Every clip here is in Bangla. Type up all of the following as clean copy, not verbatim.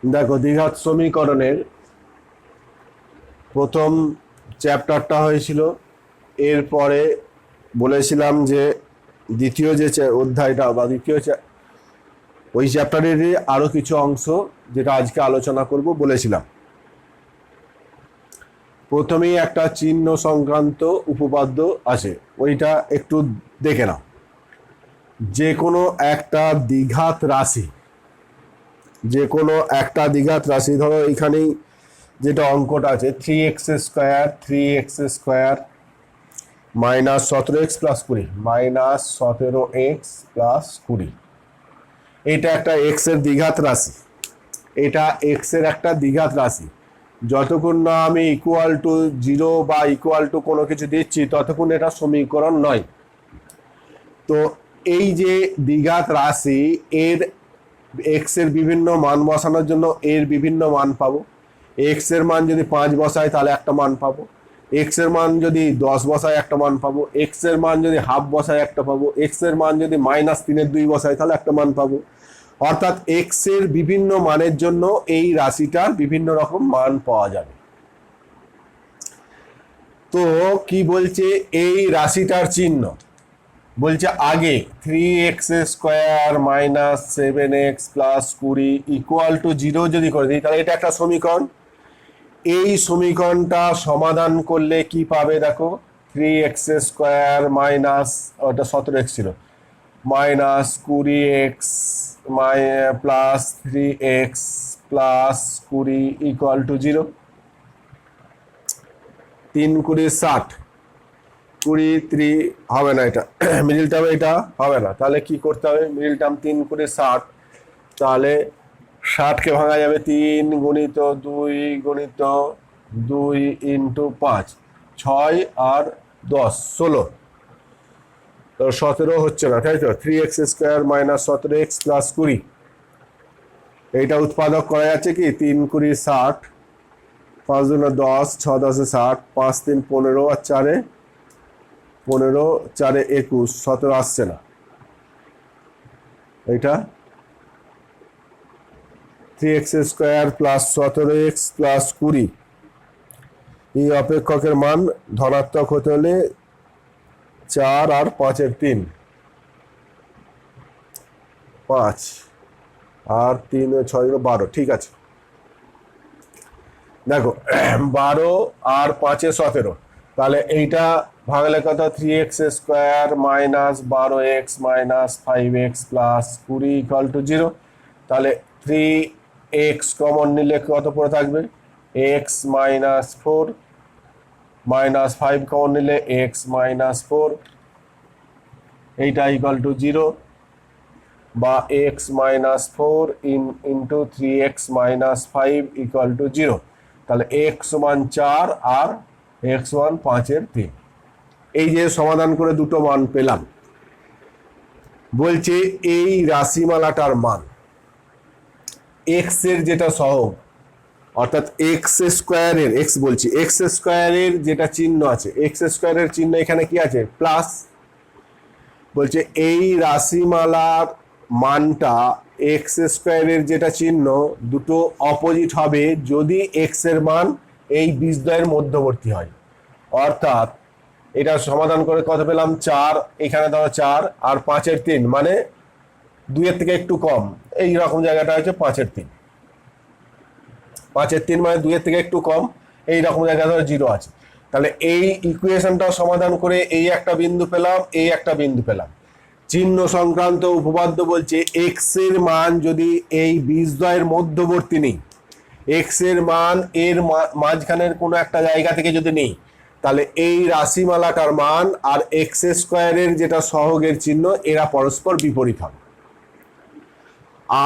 দেখো, দ্বিঘাত সমীকরণের প্রথম চ্যাপ্টারটা হয়েছিল, এরপরে বলেছিলাম যে দ্বিতীয় যে অধ্যায়টা বা ওই চ্যাপ্টারেরই আরো কিছু অংশ যেটা আজকে আলোচনা করব বলেছিলাম। প্রথমেই একটা চিহ্ন সংক্রান্ত উপপাদ্য আছে, ওইটা একটু দেখে নাও। যে কোনো একটা দ্বিঘাত রাশি, ধরো এইখানেই যেটা অঙ্কটা আছে 3x² মাইনাস 17x প্লাস 20 এটা একটা এক্স এর একটা দ্বিঘাত রাশি। যতক্ষণ না আমি ইকুয়াল টু 0 বা ইকুয়াল টু কোনো কিছু দিচ্ছি ততক্ষণ এটা সমীকরণ নয়। তো এই যে দ্বিঘাত রাশি, এর এক্স এর বিভিন্ন মান বসানোর জন্য এর বিভিন্ন মান পাবো। এক্স এর মান যদি 5 বসায় তাহলে একটা মান পাবো, এক্স এর মান যদি 10 বসায় একটা মান পাবো, এক্স এর মান যদি হাফ বসায় একটা পাবো, এক্স এর মান যদি -3/2 বসায় তাহলে একটা মান পাবো। অর্থাৎ এক্স এর বিভিন্ন মানের জন্য এই রাশিটার বিভিন্ন রকম মান পাওয়া যাবে। তো কি বলছে এই রাশিটার চিহ্ন, বলছে আগে 3x² minus 7x plus 20 equal to 0 যদি করে দিই তাহলে এটা একটা সমীকরণ। এই সমীকরণটা সমাধান করলে কি পাবে দেখো, 3x² মাইনাস, ওটা 17x ছিল, minus 20x plus 3x plus 20 equal to 0। 3 20 60, 20 3 হবে না, এটা মিডিল টার্ম এটা হবে না, তাহলে কি করতে হবে, মিডিল টার্ম 3 20 60, তাহলে 60কে ভাঙা যাবে 3 গুণিত 2 গুণিত 2 ইন্টু 5, 6 আর 10 16, তো 17 হচ্ছে না, তাই তো। 3x² মাইনাস 17x প্লাস 20, এইটা উৎপাদক করা যাচ্ছে কি 3 20 60, 5 দুগুণে 10, 6 10 60, 5 3 15 আর 4 15, 4 21, 17 আসছে না। এইটা 3x² প্লাস 17x প্লাস 20, এই অপেক্ষকের মান ধনাত্মক হতে হলে 4 আর 5 এর 3, 5 আর 3 6 12, ঠিক আছে। দেখো 12 আর 5 17, তাহলে এইটা ভাঙলে কত, 3x² minus 12x minus 5x plus 20 equal to 0। তাহলে 3x কমন নিলে কত পড়ে থাকবে, x মাইনাস 4, মাইনাস 5 কমন নিলে x মাইনাস 4, এইটা ইকুয়াল টু 0, বা x minus 4 into 3x minus 5 equal to 0। তাহলে x সমান 4 আর x সমান 5 এর 3। এই যে সমাধান করে দুটো মান পেলাম, বলছে এই রাশিমালাটার মান x এর যেটা সহগ, অর্থাৎ x² এর যেটা চিহ্ন আছে, x² এর চিহ্ন এখানে কি আছে, প্লাস। বলছে এই রাশিমালার মানটা x² এর যেটা চিহ্ন দুটো অপোজিট হবে যদি x এর মান এই বীজদ্বয়ের মধ্যবর্তী হয়। অর্থাৎ এটা সমাধান করে কত পেলাম, 4, এখানে ধরো 4 আর 5 এর 3, মানে 2 এর থেকে একটু কম, এই রকম জায়গাটা হচ্ছে 5 এর 3, 5 এর 3 মানে 2 এর থেকে একটু কম, এই রকম জায়গায় ধরো 0 আছে। তাহলে এই ইকুয়েশনটা সমাধান করে এই একটা বিন্দু পেলাম, এই একটা বিন্দু পেলাম। চিহ্ন সংক্রান্ত উপপাদ্য বলছে এক্স এর মান যদি এই বীজদ্বয়ের মধ্যবর্তী নেই, এক্স এর মান এর মাঝখানের কোনো একটা জায়গা থেকে যদি নেই, তাহলে এই রাশিমালাটার মান আর x² এর যেটা সহগের চিহ্ন এরা পরস্পর বিপরীত হবে।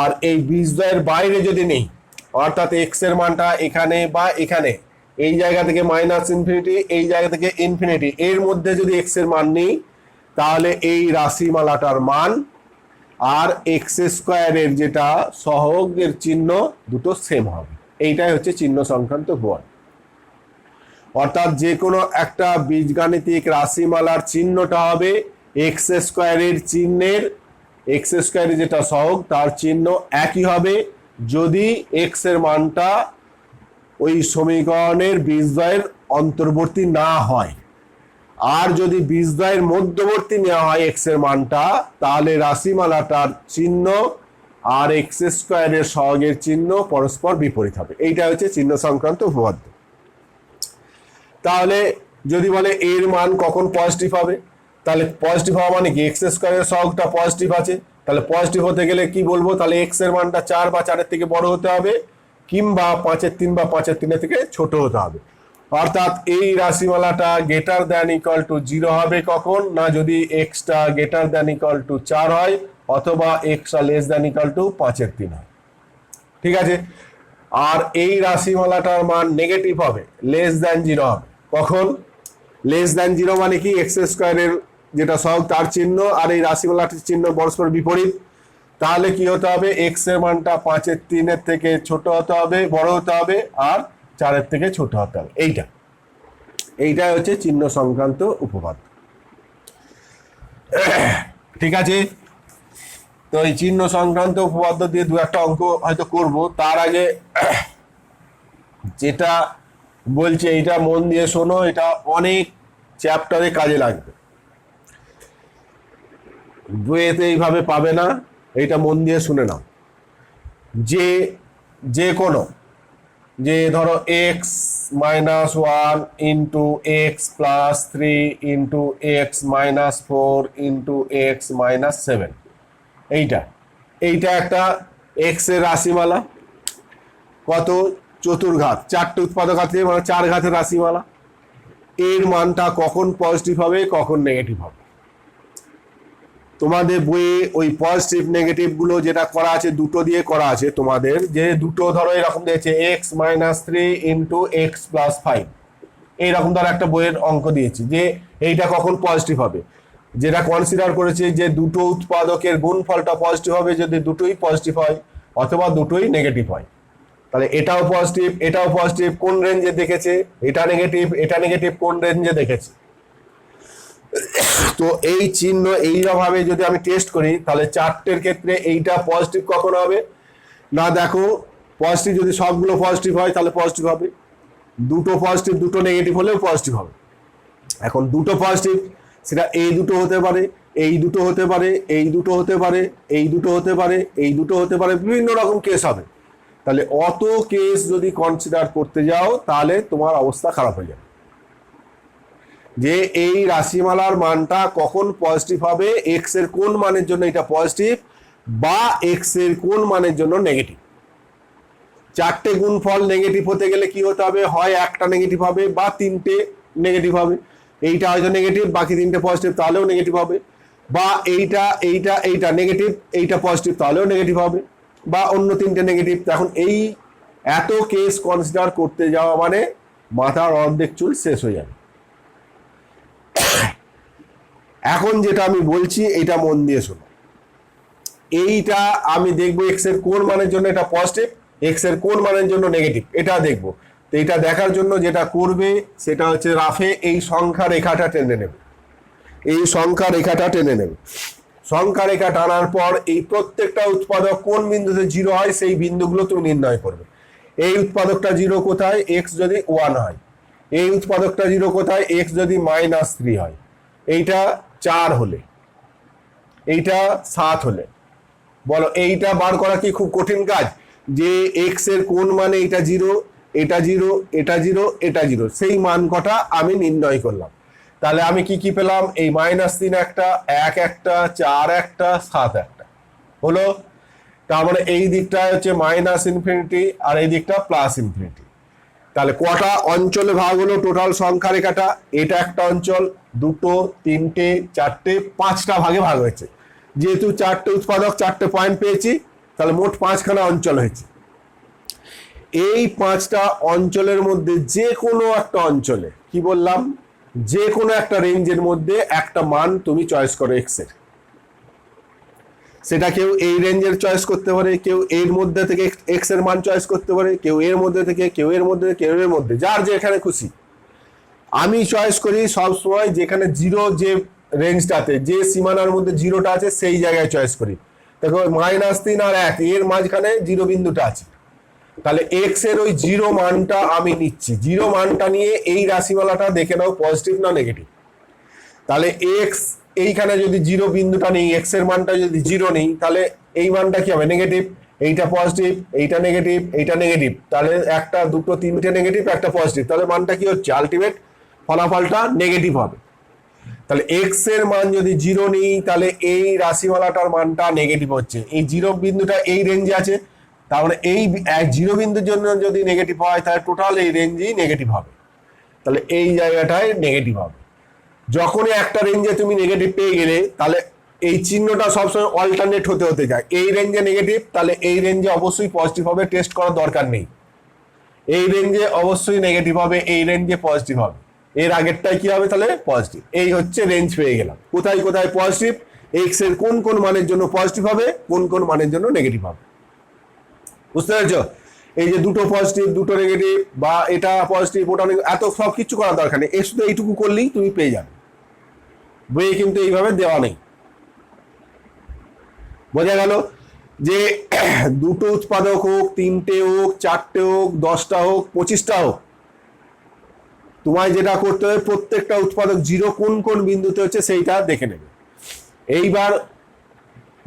আর এই বীজদ্বয়ের বাইরে যদি নেই, অর্থাৎ x এর মানটা এখানে বা এখানে, এই জায়গা থেকে -∞, এই জায়গা থেকে ∞, এর মধ্যে যদি x এর মান নেই, তাহলে এই রাশিমালাটার মান আর x² এর যেটা সহগের চিহ্ন দুটো সেম হবে। এইটাই হচ্ছে চিহ্ন সংক্রান্ত উপপাদ্য। অর্থাৎ যে কোনো একটা বীজগাণিতিক রাশিমালার চিহ্নটা হবে x² এর চিহ্নের, x² যেটা সহগ তার চিহ্ন একই হবে যদি এক্স এর মানটা ওই সমীকরণের বীজদ্বয়ের অন্তর্বর্তী না হয়, আর যদি বীজদ্বয়ের মধ্যবর্তী নেওয়া হয় এক্স এর মানটা, তাহলে রাশিমালাটার চিহ্ন আর এক্স স্কোয়ারের সহগের চিহ্ন পরস্পর বিপরীত হবে। এইটা হচ্ছে চিহ্ন সংক্রান্ত উপপাদ্য। তাহলে যদি বলে এর মান কখন পজিটিভ হবে, তাহলে পজিটিভ হওয়া মানে কি এক্স স্কোয়ারের সহগটা পজিটিভ আছে, তাহলে পজিটিভ হতে গেলে কি বলবো, তাহলে এক্স এর মানটা 4 বা 4 থেকে বড় হতে হবে, কিংবা 5/3 বা 5/3 থেকে ছোট হতে হবে। অর্থাৎ এই রাশিমালাটা গ্রেটার দ্যান ইকুয়াল টু 0 হবে কখন না, যদি extra greater than equal to 4 হয়, অথবা extra less than equal two 5/3 হয়। ঠিক আছে। আর এই রাশিমালাটার মান নেগেটিভ হবে, লেস দ্যান 0 হবে কখন, লেস দ্যান 0 মানে কি এক্স স্কোয়ারের যেটা সহগ তার চিহ্ন আর এই রাশিমালাটির চিহ্ন পরস্পর বিপরীত। তাহলে কি হতে হবে, এক্স এর মানটা 5/3 থেকে ছোট হতে হবে, বড় হতে হবে, আর 4 থেকে ছোট হতে হবে। এইটাই হচ্ছে চিহ্ন সংক্রান্ত উপপাদ্য। ঠিক আছে। তো এই চিহ্ন সংক্রান্ত উপপাদ্য দিয়ে দু একটা অঙ্ক হয়তো করব, তার আগে যেটা বলছে এইটা মন দিয়ে শোনো, এটা অনেক চ্যাপ্টারে কাজে লাগবে, বইয়েতে এইভাবে পাবে না, এইটা মন দিয়ে শুনে নাও। যে কোনো যে ধরো x minus 1 into X plus 3 into X minus 4 into X minus 7, এইটা একটা এক্স এর রাশিমালা, কত চতুর্ঘাত, 4টে উৎপাদক আছে মানে 4 ঘাতের রাশিমালা। এর মানটা কখন পজিটিভ হবে কখন নেগেটিভ হবে, তোমাদের বইয়ে ওই পজিটিভ নেগেটিভ গুলো যেটা করা আছে দুটো দিয়ে করা আছে, তোমাদের যে দুটো ধরো এরকম দিয়েছে x minus 3 into X plus 5, এইরকম ধরো একটা বইয়ের অঙ্ক দিয়েছি যে এইটা কখন পজিটিভ হবে, যেটা কনসিডার করেছে যে দুটো উৎপাদকের গুণফলটা পজিটিভ হবে যদি দুটোই পজিটিভ হয়, অথবা দুটোই নেগেটিভ হয়। তাহলে এটাও পজিটিভ এটাও পজিটিভ, কোন রেঞ্জে দেখেছে, এটা নেগেটিভ কোন রেঞ্জে দেখেছে। তো এই চিহ্ন এইভাবে যদি আমি টেস্ট করি, তাহলে 4টের ক্ষেত্রে এইটা পজিটিভ কখন হবে না, দেখো পজিটিভ যদি সবগুলো পজিটিভ হয় তাহলে পজিটিভ হবে, দুটো পজিটিভ দুটো নেগেটিভ হলেও পজিটিভ হবে। এখন দুটো পজিটিভ সেটা এই দুটো হতে পারে, এই দুটো হতে পারে, এই দুটো হতে পারে, এই দুটো হতে পারে, এই দুটো হতে পারে, বিভিন্ন রকম কেস হবে। তাহলে অত কেস যদি কনসিডার করতে যাও তাহলে তোমার অবস্থা খারাপ হয়ে যাবে। যে এই রাশিমালার মানটা কখন পজিটিভ হবে, এক্স এর কোন মানের জন্য এটা পজিটিভ বা এক্স এর কোন মানের জন্য নেগেটিভ। 4টে গুণফল নেগেটিভ হতে গেলে কি হতে হবে, হয় একটা নেগেটিভ হবে বা 3টে নেগেটিভ হবে, এইটা হয়তো নেগেটিভ বাকি 3টে পজিটিভ তাহলেও নেগেটিভ হবে, বা এইটা নেগেটিভ এইটা পজিটিভ তাহলেও নেগেটিভ হবে, বা অন্য 3টে নেগেটিভ। এখন এই এত কেস কনসিডার করতে যাওয়া মানে মাথার অর্ধেক চুল শেষ হয়ে যাবে। এখন যেটা আমি বলছি এটা মন দিয়ে শোনো, এইটা আমি দেখবো এক্স এর কোন মানের জন্য এটা পজিটিভ, এক্স এর কোন মানের জন্য নেগেটিভ, এটা দেখবো। তো এটা দেখার জন্য যেটা করবে সেটা হচ্ছে রাফে এই সংখ্যা রেখাটা টেনে নেবে, এই সংখ্যা রেখাটা টেনে নেবে। সংখ্যা রেখা টানার পর এই প্রত্যেকটা উৎপাদক কোন বিন্দুতে 0 হয় সেই বিন্দুগুলো তুমি নির্ণয় করবে। এই উৎপাদকটা 0 কোথায়, এক্স যদি 1 হয়, এই উৎপাদকটা 0 কোথায়, এক্স যদি -3 হয়, এইটা 4 হলে, এইটা 7 হলে। বলো এইটা বার করা কি খুব কঠিন কাজ, যে এক্স এর কোন মানে এটা 0 এটা 0 এটা 0 এটা 0, সেই মান কটা আমি নির্ণয় করলাম। তাহলে আমি কি পেলাম, এই -3 একটা, 1 একটা, 4 একটা, 7 একটা হলো। তার মানে এই দিকটা হচ্ছে -∞ আর এই দিকটা +∞। তাহলে কটা অঞ্চলে ভাগ হলো টোটাল সংখ্যা রেখাটা, এটা একটা অঞ্চল, 2, 3, 4, 5টা ভাগে ভাগ হয়েছে। যেহেতু 4টে উৎপাদক 4টে পয়েন্ট পেয়েছি, তাহলে মোট 5খানা অঞ্চল হয়েছে। এই 5টা অঞ্চলের মধ্যে যে কোনো একটা অঞ্চলে, কি বললাম, যে কোনো একটা রেঞ্জের মধ্যে একটা মান তুমি চয়েস করো এক্স এর। সেটা কেউ এই রেঞ্জের চয়েস করতে পারে, কেউ এর মধ্যে থেকে এক্স এর মান চয়েস করতে পারে, কেউ এর মধ্যে থেকে, কেউ এর মধ্যে, কেউ এর মধ্যে, যার যেখানে খুশি। আমি চয়েস করি সব সময় যেখানে 0, যে রেঞ্জটাতে যে সীমানার মধ্যে 0টা আছে সেই জায়গায় চয়েস করি। দেখো -3 আর 1 এর মাঝখানে জিরো বিন্দুটা আছে, তাহলে এক্স এর ওই জিরো মানটা আমি নিচ্ছি। জিরো মানটা নিয়ে এই রাশিমালাটা দেখে নাও পজিটিভ না নেগেটিভ। তাহলে এক্স এইখানে যদি জিরো বিন্দুটা নেই, এক্স এর মানটা যদি জিরো নেই, তাহলে এই মানটা কি হবে? নেগেটিভ। এইটা পজিটিভ, এইটা নেগেটিভ, এইটা নেগেটিভ, তাহলে একটা দুটো তিনটে নেগেটিভ, একটা পজিটিভ, তাহলে মানটা কি হচ্ছে? আলটিমেট ফলাফলটা নেগেটিভ হবে। তাহলে এক্স এর মান যদি জিরো নেই, তাহলে এই রাশিমালাটার মানটা নেগেটিভ হচ্ছে। এই জিরো বিন্দুটা এই রেঞ্জে আছে, তার মানে এই জিরো বিন্দুর জন্য যদি নেগেটিভ হয়, তাহলে টোটাল এই রেঞ্জেই নেগেটিভ হবে। তাহলে এই জায়গাটায় নেগেটিভ হবে। যখনই একটা রেঞ্জে তুমি নেগেটিভ পেয়ে গেলে, তাহলে এই চিহ্নটা সবসময় অল্টারনেট হতে হতে যায়। এই রেঞ্জে নেগেটিভ, তাহলে এই রেঞ্জে অবশ্যই পজিটিভ হবে, টেস্ট করার দরকার নেই। এই রেঞ্জে অবশ্যই নেগেটিভ হবে, এই রেঞ্জে পজিটিভ হবে, এর আগেরটাই কি হবে? তাহলে পজিটিভ। এই হচ্ছে রেঞ্জ পেয়ে গেলাম। কোথায় কোথায় পজিটিভ, এক্স এর কোন কোন মানের জন্য পজিটিভ হবে, কোন কোন মানের জন্য নেগেটিভ হবে। বুঝতে পেরেছ? এই যে দুটো পজিটিভ দুটো নেগেটিভ, বা এটা পজিটিভ ওটা নেগেটিভ, এত সব কিছু করার দরকার নেই, এই শুধু এইটুকু করলেই তুমি পেয়ে যাবে। বইয়ে কিন্তু এইভাবে দেওয়া নেই। বোঝা গেল যে দুটো উৎপাদক হোক, তিনটে হোক, চারটে হোক, 10টা হোক, 25টা হোক, তোমায় যেটা করতে হবে প্রত্যেকটা উৎপাদক জিরো কোন কোন বিন্দুতে হচ্ছে সেইটা দেখে নেবে। এইবার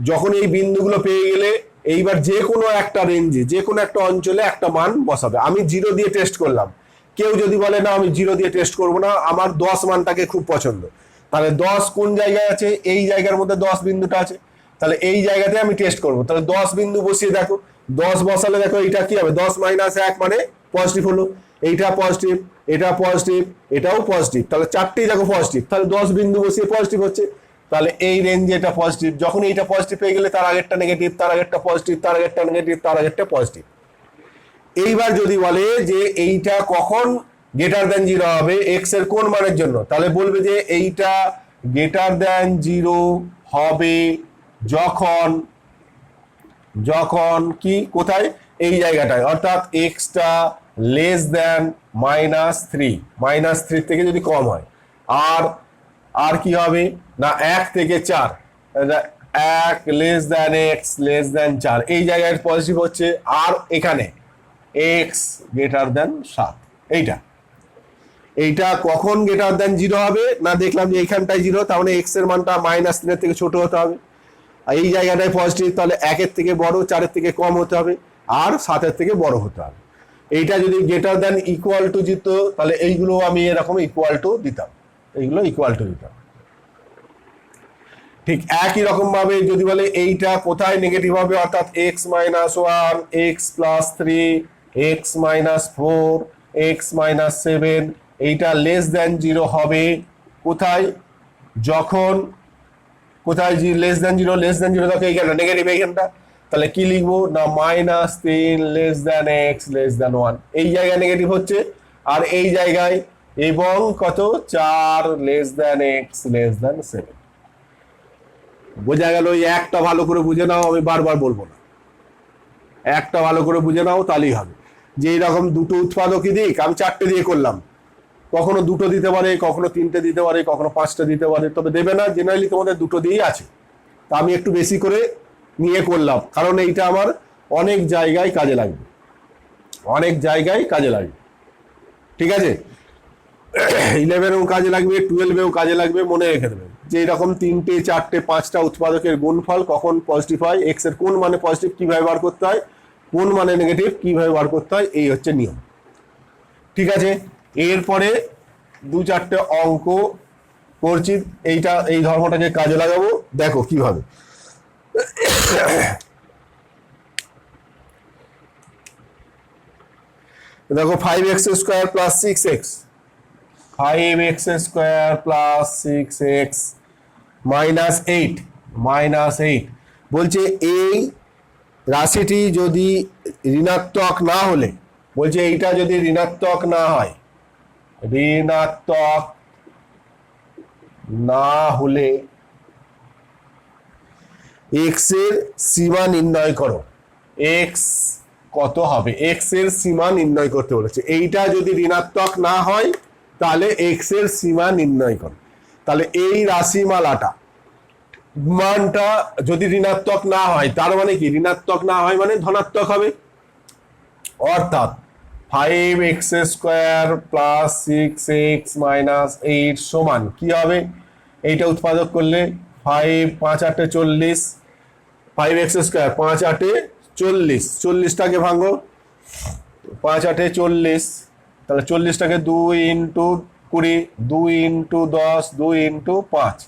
যখন এই বিন্দুগুলো পেয়ে গেলে, এইবার যে কোনো একটা রেঞ্জে যে কোনো একটা অঞ্চলে একটা মান বসাবে। আমি জিরো দিয়ে টেস্ট করলাম। কেউ যদি বলে না আমি জিরো দিয়ে টেস্ট করবো না, আমার 10 মানটাকে খুব পছন্দ, তাহলে 10 কোন জায়গায় আছে? এই জায়গার মধ্যে 10 বিন্দুটা আছে, তাহলে এই জায়গাতে আমি টেস্ট করবো। তাহলে 10 বিন্দু বসিয়ে দেখো, 10 বসালে দেখো এটা কি হবে? 10 - 1 মানে পজিটিভ হলো। এইটা পজিটিভ, এটা পজিটিভ, এটাও পজিটিভ, তাহলে চারটেই দেখো পজিটিভ, তাহলে 10 বিন্দু বসিয়ে পজিটিভ হচ্ছে। তাহলে এই রেঞ্জে এটা পজিটিভ। যখন এইটা পজিটিভ পেয়ে গেলে, তার আগেরটা নেগেটিভ, তার আগেরটা পজিটিভ, তার আগেরটা নেগেটিভ, তার আগেরটা পজিটিভ। এইবার যদি বলে যে এইটা কখন গ্রেটার দেন জিরো হবে, এক্স এর কোন মানের জন্য, তাহলে বলবে যে এইটা গ্রেটার দেন জিরো হবে যখন যখন কি কোথায়? এই জায়গাটায়, অর্থাৎ এক্সটা লেস দেন -3, -3 থেকে যদি কম হয়। আর কি হবে না 1 থেকে 4, 1 less than x less than 4, এই জায়গায় পজিটিভ হচ্ছে। আর এখানে এক্স গ্রেটার দেন 7, এইটা কখন গ্রেটার দেন জিরো হবে না? দেখলাম যে এইখানটায় জিরো, তার মানে এক্স এর মানটা -3 থেকে ছোট হতে হবে। আর এই জায়গাটায় পজিটিভ, তাহলে 1 থেকে বড়, 4 থেকে কম হতে হবে, আর 7 থেকে বড় হতে হবে। এইটা যদি গ্রেটার দেন ইকুয়াল টু দিত, তাহলে এইগুলো আমি এরকম ইকুয়াল টু দিতাম, এইগুলো ইকুয়াল টু দিতাম। ঠিক একই রকম ভাবে যদি বলে এইটা কোথায় নেগেটিভ হবে, অর্থাৎ x - 1, x + 3, x - 4, x - 7, এইটা লেস দেন জিরো হবে কোথায়? যখন কোথায় less than zero? Less than zero দেখো এইখানে নেগেটিভ, এইখানটা, তাহলে কি লিখবো না -3 less than x less than 1, এই জায়গায় নেগেটিভ হচ্ছে। আর এই জায়গায় এবং কত 4 less than x less than 7। বোঝা গেল? এই একটা ভালো করে বুঝে নাও, আমি বারবার বলবো না, একটা ভালো করে বুঝে নাও, তাহলেই হবে। যে এইরকম দুটো উৎপাদকই দিক, আমি 4টে দিয়ে করলাম, কখনো দুটো দিতে পারে, কখনো 3টে দিতে পারে, কখনো 5টা দিতে পারে, তবে দেবে না, জেনারেলি তোমাদের দুটো দিয়েই আছে। তা আমি একটু বেশি করে নিয়ে করলাম, কারণ এইটা আমার অনেক জায়গায় কাজে লাগবে, অনেক জায়গায় কাজে লাগবে। ঠিক আছে? 11এও কাজে লাগবে, 12এও কাজে লাগবে। মনে রেখে দেবে যে এরকম 3টে 4টে 5টা উৎপাদকের গুণফল কখন পজিটিভ হয়, এক্স এর কোন মানে পজিটিভ কিভাবে বার করতে হয়, কোন মানে নেগেটিভ কিভাবে বার করতে হয়, এই হচ্ছে নিয়ম। ঠিক আছে? এরপরে 2-4টে অঙ্ক করছি, এই ধর্মটাকে কাজে লাগাবো, দেখো কিভাবে। দেখো 5x² + 6x, 5x² + 6x -8 বলছে এই রাশিটি যদি ঋণাত্মক না হলে, বলছে এইটা যদি ঋণাত্মক না হয়, ঋণাত্মক না হলে এক্স এর সীমা নির্ণয় করো। এক্স কত হবে? এক্স এর সীমা নির্ণয় করতে বলেছে। এইটা যদি ঋণাত্মক না হয়, তাহলে এক্স এর সীমা নির্ণয় করো। তাহলে এই রাশিমালাটা মানটা যদি ঋণাত্মক না হয় তার মানে কি, ঋণাত্মক না হয় মানে ধনাত্মক হবে, অর্থাৎ 5x² প্লাস 6x - 8 সমান কি হবে, এইটা উৎপাদক করলে 5 5 8 40, 5x², 5 8 40, 40টাকে ভাঙো, 5 8 40, তাহলে 40টাকে 2 ইন্টু 20, 2 ইন্টু 10, 2 ইন্টু 5,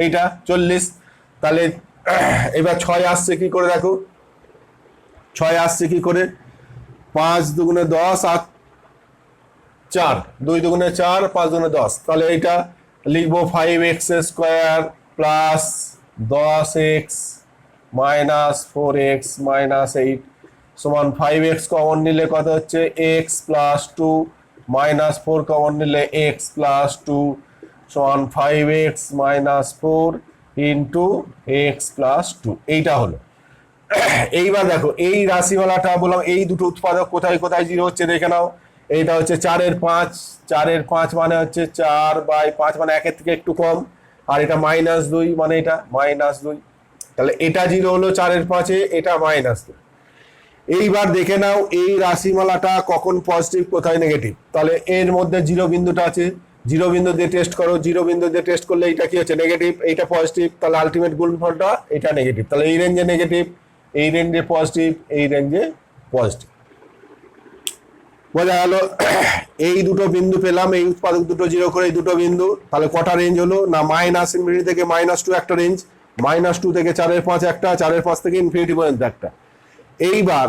এইটা 40। তাহলে এবার 6 আসছে কি করে দেখো, 6 আসছে কি করে, 5 দুগুণে 10 আর 4, 2 দুগুণে 4, 5 দুগুণে 10, তাহলে এইটা লিখবো 5x² plus 10x minus 4x minus 8 সমান 5x কমন নিলে কত হচ্ছে x প্লাস 2 মাইনাস 4 কমন নিলে x প্লাস 2 সমান 5x minus 4 into x plus 2, এইটা হলো। এইবার দেখো এই রাশিমালাটা বললাম এই দুটো উৎপাদক কোথায় কোথায় জিরো হচ্ছে দেখে নাও। এইটা হচ্ছে 4 এর 5, 4 এর 5 মানে হচ্ছে 4/5 মানে 1 এর থেকে একটু কম, আর এটা -2 মানে এটা -2, তাহলে এটা জিরো হলো 4 এর 5-এ, এটা -2। এইবার দেখে নাও এই রাশিমালাটা কখন পজিটিভ কোথায় নেগেটিভ, তাহলে এর মধ্যে জিরো বিন্দুটা আছে, জিরো বিন্দু দিয়ে টেস্ট করো, জিরো বিন্দু দিয়ে টেস্ট করলে এটা কি হচ্ছে নেগেটিভ, এইটা পজিটিভ, তাহলে আলটিমেট গুণফলটা এটা নেগেটিভ, তাহলে এই রেঞ্জে নেগেটিভ, এই রেঞ্জে পজিটিভ, এই রেঞ্জে পজিটিভ। বোঝা গেল? এই দুটো বিন্দু পেলাম, এই উৎপাদক দুটো জিরো করে এই দুটো বিন্দু, তাহলে কটা রেঞ্জ হলো না, -∞ থেকে -2 একটা রেঞ্জ, -2 থেকে 4 এর 5 একটা, 4 এর 5 থেকে ইনফিনিটি পর্যন্ত একটা। এইবার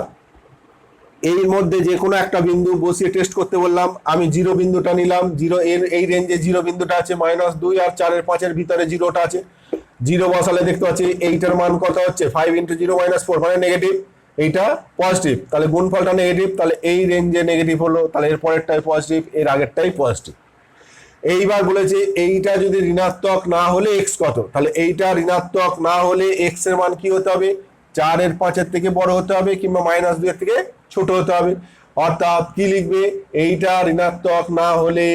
এর মধ্যে যে কোনো একটা বিন্দু বসিয়ে টেস্ট করতে বললাম, আমি জিরো বিন্দুটা নিলাম, জিরো এর এই রেঞ্জে জিরো বিন্দুটা আছে -2 আর 4 এর 5-এর ভিতরে জিরোটা আছে, জিরো বসালে দেখতে পাচ্ছি এইটার মান কত হচ্ছে 5 × 0 - 4 মানে নেগেটিভ, এইটা পজিটিভ, তাহলে গুণফলটা নেগেটিভ, তাহলে এই রেঞ্জে নেগেটিভ হলো, তাহলে এর পরেরটাই পজিটিভ, এর আগেরটাই পজিটিভ। এইবার বলেছে এইটা যদি ঋণাত্মক না হলে এক্স কত, তাহলে এইটা ঋণাত্মক না হলে এক্স এর মান কি হতে হবে, 4 এর 5-এর থেকে বড় হতে হবে কিংবা -2 এর থেকে ছোট হতে হবে, অর্থাৎ কি লিখবে, এইটা ঋণাত্মক না হলে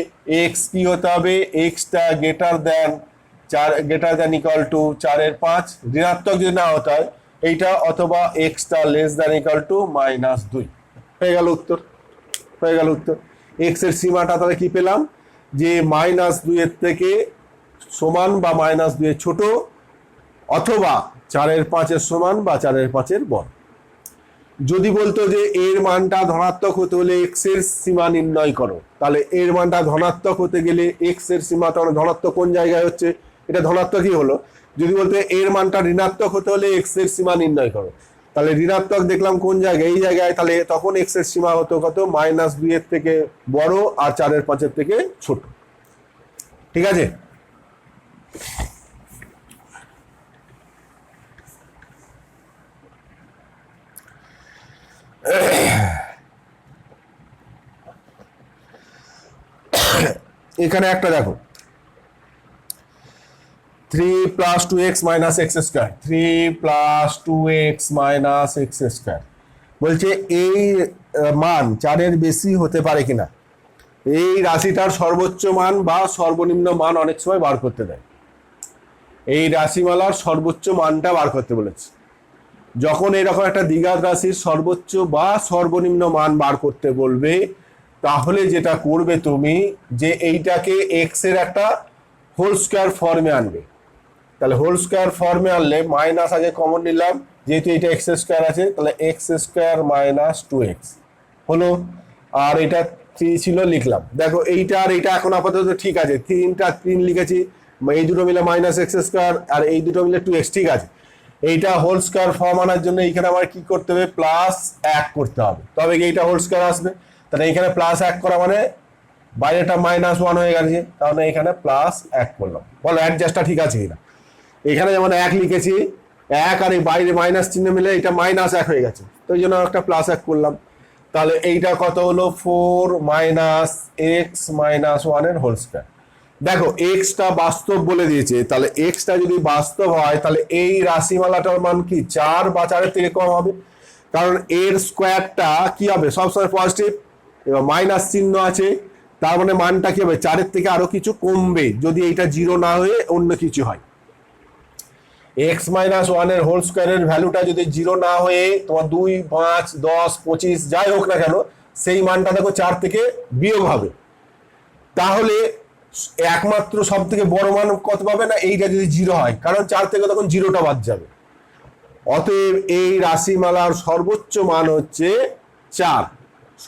এক্স কি হতে হবে, এক্সটা গ্রেটার দ্যান 4 > 4 এর 5, ঋণাত্মক যদি না হতে হয় এইটা, অথবা এক্সটা লেস দ্যান = -2। হয়ে গেল উত্তর, হয়ে গেল উত্তর। এক্স এর সীমাটা তাহলে কি পেলাম, যে -2 এর থেকে সমান বা -2 এর ছোট, অথবা 4 এর 5-এর সমান বা 4 এর 5-এর বড়। যদি বলতো যে এর মানটা ধনাত্মক হতে হলে এক্স এর সীমা নির্ণয় করো, তাহলে এর মানটা ধনাত্মক হতে গেলে এক্স এর সীমা তখন ধনাত্মক কোন জায়গায় হচ্ছে, এটা ধনাত্মকই হলো। যদি বলতে এর মানটা ঋণাত্মক হতে হলে এক্স এর সীমা নির্ণয় করো, তাহলে ঋণাত্মক দেখলাম কোন জায়গায়, এই জায়গায়, তাহলে তখন এক্স এর সীমা হতো কত, -2 এর থেকে বড় আর 4 এর 5-এর থেকে ছোট। ঠিক আছে? এখানে একটা দেখো 3 + 2x - x², 3 + 2x - x², বলছে এই মান 4 এর বেশি হতে পারে কিনা, এই রাশিটার সর্বোচ্চ মান বা সর্বনিম্ন মান অনেক সময় বার করতে দেয়, এই রাশিমালার সর্বোচ্চ মানটা বার করতে বলেছে। যখন এরকম একটা দ্বিঘাত রাশির সর্বোচ্চ বা সর্বনিম্ন মান বার করতে বলবে, তাহলে যেটা করবে তুমি, যে এইটাকে এক্স এর একটা হোল স্কোয়ার ফর্মে আনবে। তাহলে হোল স্কোয়ার ফর্মে আনলে মাইনাস আগে কমন নিলাম, যেহেতু এটা x² আছে, তাহলে x² - 2x হলো, আর এটা 3 ছিল লিখলাম। দেখো এইটা আর এইটা এখন আপাতত ঠিক আছে, 3 লিখেছি, এই দুটো মিলে -x², আর এই দুটো মিলে 2x, ঠিক আছে। এইটা হোল স্কোয়ার ফর্ম আনার জন্য এইখানে আমার কি করতে হবে, +1 করতে হবে, তবে এইটা হোল স্কোয়ার আসবে। তাহলে এইখানে +1 করা মানে বাইরেটা -1 হয়ে গেছে, তাহলে এখানে +1 করলাম। বলো অ্যাডজাস্টটা ঠিক আছে কিনা। এখানে যেমন 1 লিখেছি, 1 আর এই বাইরে মাইনাস চিহ্ন মিলে এটা -1 হয়ে গেছে, তো এই জন্য একটা +1 করলাম। তাহলে এইটা কত হলো, 4 - x - 1 এর হোল স্কোয়ার। দেখো এক্সটা বাস্তব বলে দিয়েছে, তাহলে এক্সটা যদি বাস্তব হয় তাহলে এই রাশিমালাটার মান কি 4 বা 4 এর থেকে কম হবে, কারণ এর স্কোয়ারটা কি হবে সবসময় পজিটিভ, এবার মাইনাস চিহ্ন আছে, তার মানে মানটা কি হবে 4 এর থেকে আরো কিছু কমবে, যদি এইটা 0 না হয়ে অন্য কিছু হয়। এক্স মাইনাস ওয়ানের হোল স্কোয়ারের ভ্যালুটা যদি জিরো না হয়ে তোমার 2, 5, 10, 25 যাই হোক না কেন, সেই মানটা দেখো 4 থেকে বিয়োগ হবে, তাহলে একমাত্র সব থেকে বড় মান কত পাবে না এইটা যদি জিরো হয়, কারণ 4 থেকে তখন জিরোটা বাদ যাবে। অতএব এই রাশিমালার সর্বোচ্চ মান হচ্ছে 4,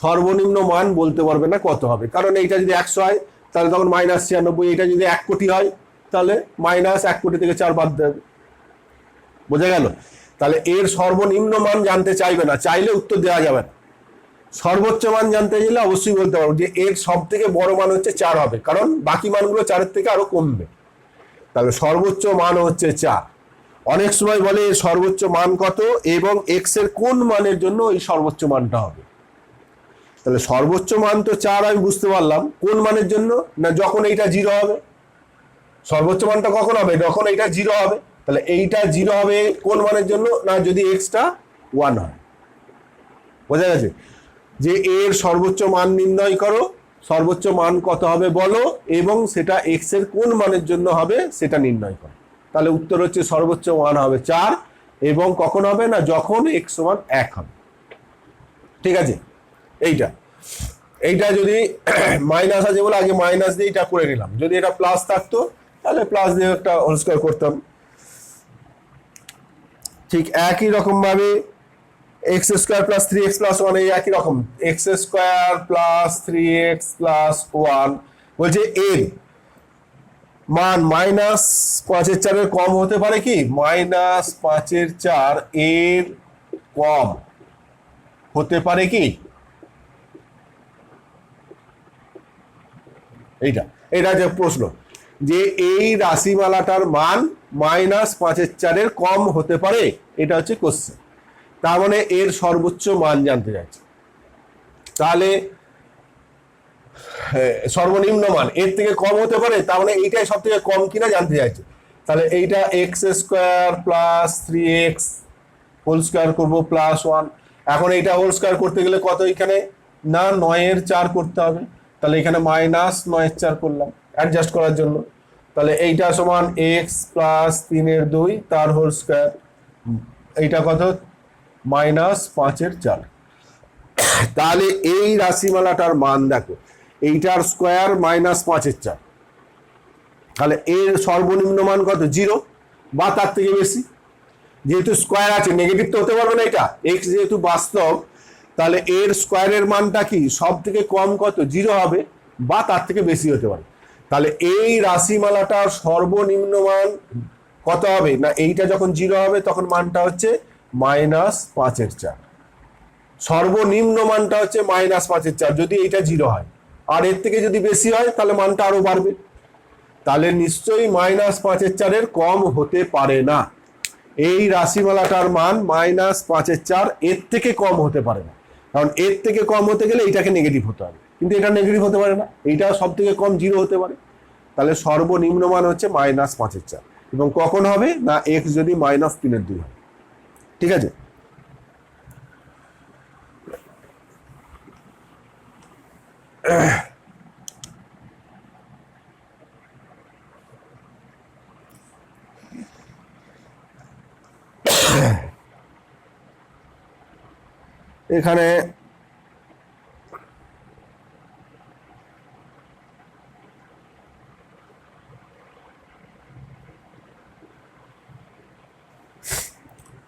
সর্বনিম্ন মান বলতে পারবে না কত হবে, কারণ এইটা যদি 100 হয় তাহলে তখন -96, এটা যদি 1 কোটি হয় তাহলে -1 কোটি থেকে 4 বাদ দেবে। বোঝা গেল? তাহলে এর সর্বনিম্ন মান জানতে চাইবে না, চাইলে উত্তর দেওয়া যাবে না। সর্বোচ্চ মান জানতে গেলে অবশ্যই বলতে পারবো যে এর সব থেকে বড় মান হচ্ছে 4 হবে, কারণ বাকি মানগুলো 4-এর থেকে আরো কমবে। তাহলে সর্বোচ্চ মান হচ্ছে 4। অনেক সময় বলে এর সর্বোচ্চ মান কত এবং এক্স এর কোন মানের জন্য এই সর্বোচ্চ মানটা হবে। তাহলে সর্বোচ্চ মান তো 4 আমি বুঝতে পারলাম, কোন মানের জন্য না যখন এইটা 0 হবে। সর্বোচ্চ মানটা কখন হবে? যখন এইটা 0 হবে। তাহলে এইটা 0 হবে কোন মানের জন্য না যদি এক্সটা 1 হয়। বোঝা গেছে? যে এর সর্বোচ্চ মান নির্ণয় করো, সর্বোচ্চ মান কত হবে বলো, এবং সেটা এক্স এর কোন মানের জন্য হবে সেটা নির্ণয় করো। তাহলে উত্তর হচ্ছে সর্বোচ্চ মান হবে 4, এবং কখন হবে না যখন এক্স সমান 1 হবে। ঠিক আছে? এইটা যদি মাইনাস আছে বলে আগে মাইনাস দিয়ে এটা করে নিলাম, যদি এটা প্লাস থাকতো তাহলে প্লাস দিয়ে একটা হোল স্কয়ার করতাম। ঠিক একই রকম ভাবে x square plus 3x plus 1, এই একই রকম x square plus 3x plus 1 বলছে এর মান -5/4 কম হতে পারে কি? -5/4 এর কম হতে পারে কি? এইটা যে প্রশ্ন, যে এই রাশিমালাটার মান -5/4 কম হতে পারে, এটা হচ্ছে কোশ্চেন। তার মানে এর সর্বোচ্চ মান জানতে চাইছে। তাহলে সর্বনিম্ন মান এর থেকে কম হতে পারে, তার মানে এইটাই সব থেকে কম কিনা জানতে চাইছে। তাহলে এইটা x square plus 3x whole square করবো প্লাস 1। এখন এইটা হোল স্কোয়ার করতে গেলে কত এখানে না 9/4 করতে হবে, তাহলে এখানে -9/4 করলাম অ্যাডজাস্ট করার জন্য। তাহলে এইটা সমান এক্স প্লাস 3/2 তার হোল স্কোয়ার, এইটা কত -5/4। তাহলে এই রাশিমালাটার মান দেখো, এইটার স্কোয়ার -5/4, তাহলে এর সর্বনিম্ন মান কত? 0 বা তার থেকে বেশি। যেহেতু স্কোয়ার আছে নেগেটিভ তো হতে পারবে না, এটা এক্স যেহেতু বাস্তব, তাহলে এর স্কোয়ারের মানটা কি সব থেকে কম কত? 0 হবে বা তার থেকে বেশি হতে পারে। তাহলে এই রাশিমালাটার সর্বনিম্ন মান কত হবে না এইটা যখন 0 হবে তখন মানটা হচ্ছে -5/4, সর্বনিম্ন মানটা হচ্ছে -5/4 যদি এইটা 0 হয়, আর এর থেকে যদি বেশি হয় তাহলে মানটা আরো বাড়বে। তাহলে নিশ্চয়ই -5/4 কম হতে পারে না। এই রাশিমালাটার মান -5/4 এর থেকে কম হতে পারে না, কারণ এর থেকে কম হতে গেলে এইটাকে নেগেটিভ হতে হবে, কিন্তু এটা নেগেটিভ হতে পারে না, এইটা সব থেকে কম 0 হতে পারে। তাহলে সর্বনিম্ন মান হচ্ছে -5/4, এবং কখন হবে না এক্স যদি -3/2 হয়। ঠিক আছে? এখানে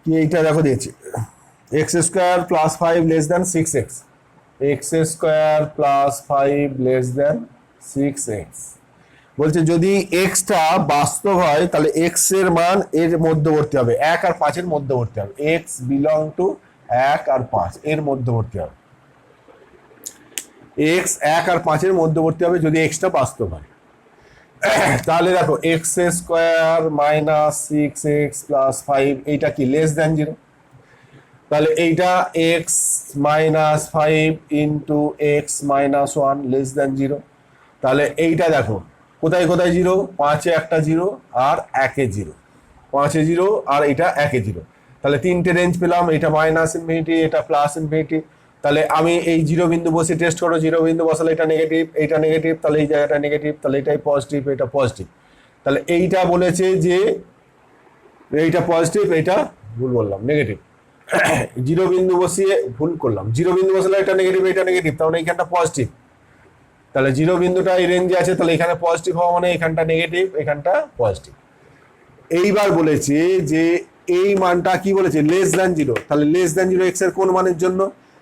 কি এইটা দেখো দিয়েছি x square plus 5 less than 6x, x square plus 5 less than 6x। বলছে যদি এক্সটা বাস্তব হয় তাহলে এক্স এর মান এর মধ্যবর্তী হবে, 1 আর 5 এর মধ্যবর্তী হবে, এক্স বিলং টু 1 আর 5 এর মধ্যবর্তী হবে, এক্স 1 আর 5 এর মধ্যবর্তী হবে যদি এক্সটা বাস্তব হয়। তাহলে দেখো এক্স স্কোয়ার -6x প্লাস 5 এইটা কি লেস দ্যান 0, তাহলে এইটা x -5 into x -1 less than 0। তাহলে এইটা দেখো কোথায় কোথায় 0, 5-এ একটা 0 আর 1-এ 0, 5-এ 0 আর এটা 1-এ 0, তাহলে তিনটে রেঞ্জ পেলাম, এটা -ইনফিনিটি এটা +ইনফিনিটি। তাহলে আমি এই 0 বিন্দু বসে টেস্ট করো, 0 বিন্দু বসালে এটা নেগেটিভ, এইটা নেগেটিভ, তাহলে এই জায়গাটা নেগেটিভ, তাহলে এটাই পজিটিভ, এটা পজিটিভ। তাহলে এইটা বলেছে যে এইটা পজিটিভ, এইটা ভুল বললাম নেগেটিভ। জিরো বিন্দু বসিয়ে ভুল করলাম, জিরো বিন্দু বসালে এটা নেগেটিভ, এটা নেগেটিভ, তাহলে এইখানটা পজিটিভ। তাহলে জিরো বিন্দুটা এই রেঞ্জে আছে, তাহলে এখানে পজিটিভ হওয়া মানে এখানটা নেগেটিভ, এখানটা পজিটিভ। এইবার বলেছে যে এই মানটা কি বলেছে, লেস দ্যান জিরো। তাহলে লেস দ্যান জিরো এক্স এর কোন মানের জন্য?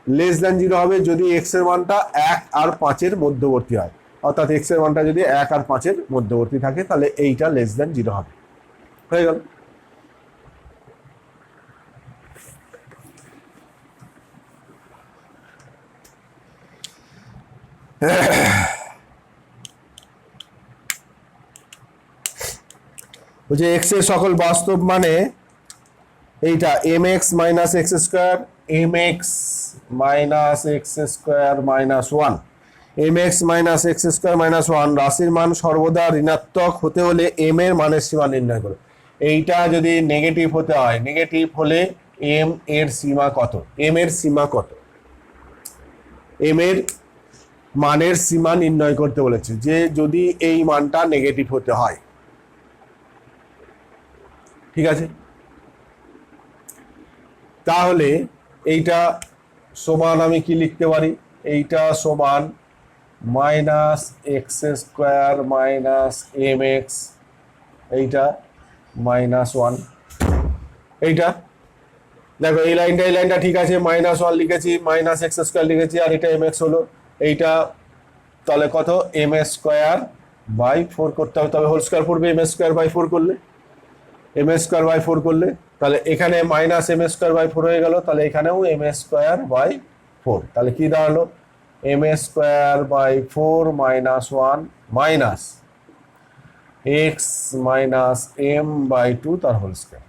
লেস দ্যান জিরো হবে যদি এক্স এর মানটা 1 আর 5 মধ্যবর্তী হয়, অর্থাৎ এক্স এর মানটা যদি 1 আর 5 মধ্যবর্তী থাকে, তাহলে এইটা লেস দ্যান জিরো হবে। হয়ে গেল। বলছে এক্স এর সকল বাস্তব মানে এইটা m x minus x square, m x minus x square minus one, m x minus x square minus one রাশির মান সর্বদা ঋণাত্মক হতে হলে এম এর মানের সীমা নির্ণয় করো। এইটা যদি নেগেটিভ হতে হয়, নেগেটিভ হলে এম এর সীমা কত? এম এর সীমা কত? এম এর মানের সীমা নির্ণয় করতে বলেছে, যে যদি এই মানটা নেগেটিভ হতে হয়। ঠিক আছে, তাহলে এইটা সমান আমি কি লিখতে পারি? এইটা সমান minus x square minus m x, এইটা মাইনাস ওয়ান। এইটা দেখো এই লাইনটা ঠিক আছে, মাইনাস ওয়ান লিখেছি, মাইনাস এক্স স্কোয়ার লিখেছি, আর এটা এম এক্স হলো। এইটা তাহলে কত? এম স্কোয়ার বাই 4 করতে হবে, তবে হোল স্কোয়ার পড়বে এম স্কোয়ার বাই 4 করলে, এম স্কোয়ার বাই 4 করলে। তাহলে এখানে মাইনাস এম স্কোয়ার বাই 4 হয়ে গেল, তাহলে এখানেও এম স্কোয়ার বাই 4। তাহলে কি দাঁড়ালো? M square by 4 minus 1 minus x minus m by 2 তার হোল স্কোয়ার।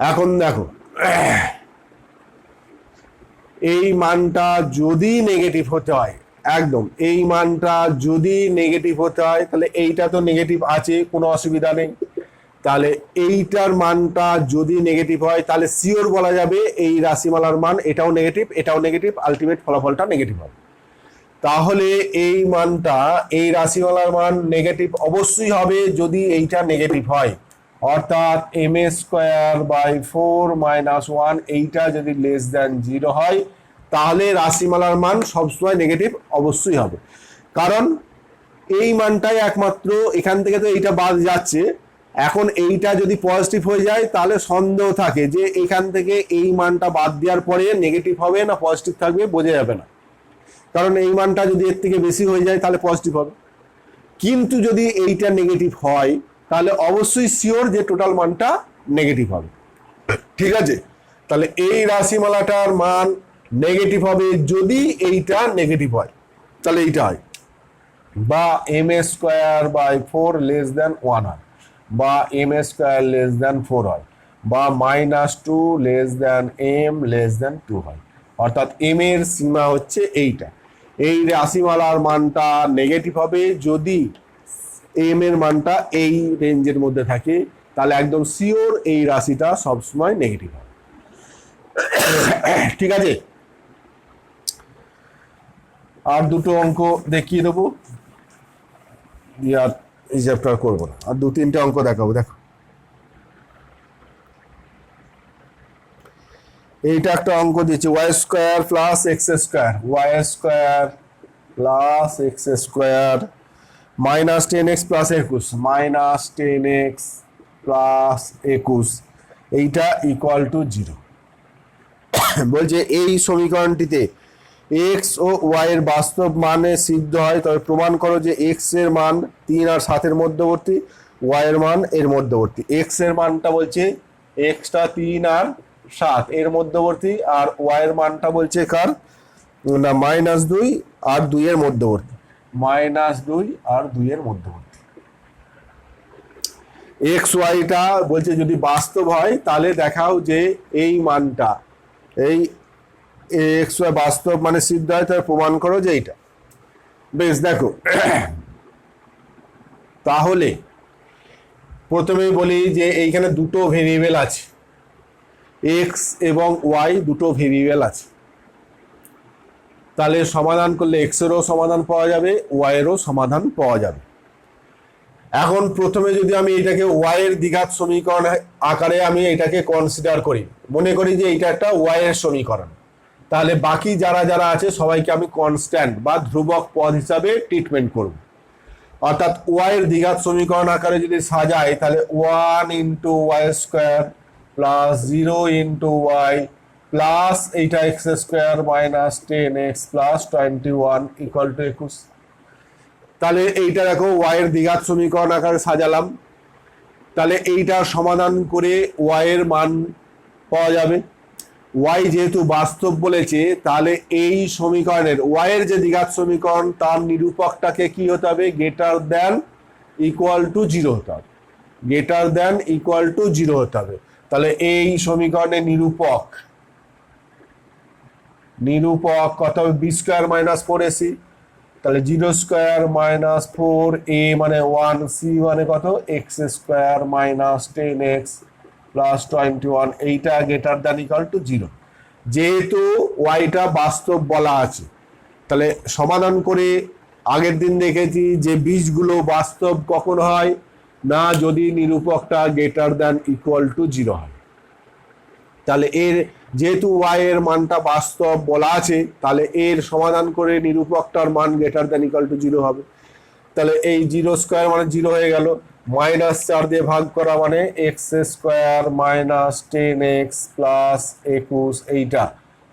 এখন দেখো এই মানটা যদি নেগেটিভ হতে হয়, একদম এই মানটা যদি নেগেটিভ হতে হয়, তাহলে এইটা তো নেগেটিভ আছে, কোনো অসুবিধা নেই। তাহলে এইটার মানটা যদি নেগেটিভ হয়, তাহলে শিওর বলা যাবে এই রাশিমালার মান এটাও নেগেটিভ, এটাও নেগেটিভ, আলটিমেট ফলাফলটা নেগেটিভ হবে। তাহলে এই মানটা, এই রাশিমালার মান নেগেটিভ অবশ্যই হবে যদি এইটা নেগেটিভ হয়, অর্থাৎ এম স্কোয়ার বাই 4 মাইনাস 1 এইটা যদি লেস দ্যান 0 হয়, তাহলে রাশিমালার মান সবসময় নেগেটিভ অবশ্যই হবে। কারণ এই মানটাই একমাত্র, এখান থেকে তো এইটা বাদ যাচ্ছে, এখন এইটা যদি পজিটিভ হয়ে যায় তাহলে সন্দেহ থাকে যে এখান থেকে এই মানটা বাদ দেওয়ার পরে নেগেটিভ হবে না পজিটিভ থাকবে, বোঝা যাবে না। কারণ এই মানটা যদি এর থেকে বেশি হয়ে যায় তাহলে পজিটিভ হবে, কিন্তু যদি এইটা নেগেটিভ হয় তাহলে অবশ্যই শিওর যে টোটাল মানটা নেগেটিভ হবে। ঠিক আছে, তাহলে এই রাশিমালাটার মান নেগেটিভ হবে যদি এইটা নেগেটিভ হয়, তাহলে এইটা হয় বা m square by 4 less than 1 হয়, বা এম স্কোয়ার লেস দ্যান 4 হয়, বা -2 less than m less than 2 হয়। অর্থাৎ এম এর সীমা হচ্ছে এইটা, এই রাশিমালার মানটা নেগেটিভ হবে যদি এম এর মানটা এই রেঞ্জের মধ্যে থাকে, তাহলে একদম শিওর এই রাশিটা সবসময় নেগেটিভ হবে। ঠিক আছে, আর দুটো অঙ্ক দেখিয়ে দেবো, আর এই চ্যাপ্টার করবো না, আর 2-3টে অঙ্ক দেখাবো। দেখো এইটা একটা অঙ্ক দিয়েছে, y square plus x square, y square plus x square minus 10x plus 21, minus 10x plus 21 এইটা ইকুয়াল টু 0। বলছে এই সমীকরণটিতে এক্স ও ওয়াই এর বাস্তব মানে সিদ্ধ হয়, তবে প্রমাণ করো যে এক্স এর মান 3 আর 7 মধ্যবর্তী, ওয়াই এর মান এর মধ্যবর্তী। এক্স এর মানটা বলছে এক্সটা 3 আর 7 এর মধ্যবর্তী, আর ওয়াই এর মানটা বলছে কার না -2 আর 2 এর মধ্যবর্তী, -2 আর 2 এর মধ্যবর্তী। এক্স ওয়াইটা বলছে যদি বাস্তব হয় তাহলে দেখাও যে এই মানটা, এই এক্স ওয়াই বাস্তব মানে সিদ্ধ হয়, তাহলে প্রমাণ করো যে এইটা। বেশ, দেখো তাহলে প্রথমেই বলি যে এইখানে দুটো ভেরিয়েবল আছে, এক্স এবং ওয়াই দুটো ভেরিয়েবল আছে, তাহলে সমাধান করলে এক্স এরও সমাধান পাওয়া যাবে, ওয়াই এরও সমাধান পাওয়া যাবে। এখন প্রথমে যদি আমি এটাকে ওয়াই এর দ্বিঘাত সমীকরণ আকারে আমি এটাকে কনসিডার করি, মনে করি যে এটা একটা ওয়াই এর সমীকরণ, তাহলে বাকি যারা যারা আছে সবাইকে আমি কনস্ট্যান্ট বা ধ্রুবক পদ হিসাবে ট্রিটমেন্ট করব। অর্থাৎ ওয়াই এর দ্বিঘাত সমীকরণ আকারে যদি সাজাই তাহলে 1 into Y square plus 0 into Y plus এইটা x square minus 10x plus 21 equal to 21। তাহলে এইটা দেখো ওয়াই এর দ্বিঘাত সমীকরণ আকারে সাজালাম, তাহলে এইটার সমাধান করে ওয়াই এর মান পাওয়া যাবে। ওয়াই যেহেতু বাস্তব বলেছে তাহলে এই সমীকরণের ওয়াই এর যে দ্বিঘাত সমীকরণ তার নিরূপকটাকে কি হতে হবে, গ্রেটার দ্যান ইকুয়াল টু 0 হতে হবে, গ্রেটার দ্যান ইকুয়াল টু 0 হতে হবে। তাহলে এই সমীকরণের নিরূপক কত হবে, বি স্কোয়ার মাইনাস 4ac, তাহলে 0 স্কোয়ার মাইনাস 4a মানে 1, সি মানে কত x square minus 10x plus 21, এইটা গ্রেটার দ্যান ইকুয়াল টু 0। যেহেতু ওয়াইটা বাস্তব বলা আছে তাহলে সমাধান করে আগের দিন দেখেছি যে বীজগুলো বাস্তব কখন হয় না, যদি নিরূপকটা গ্রেটার দ্যান ইকুয়াল টু 0 হয়। তাহলে এর যেহেতু ওয়াই এর মানটা বাস্তব বলা আছে তাহলে এর সমাধান করে নিরূপকটার মান গ্রেটার দ্যান ইকুয়াল টু 0 হবে। তাহলে এই 0 স্কোয়ার মানে 0 হয়ে গেল, মাইনাস 4 দিয়ে ভাগ করা মানে x square minus 10x plus 21, এইটা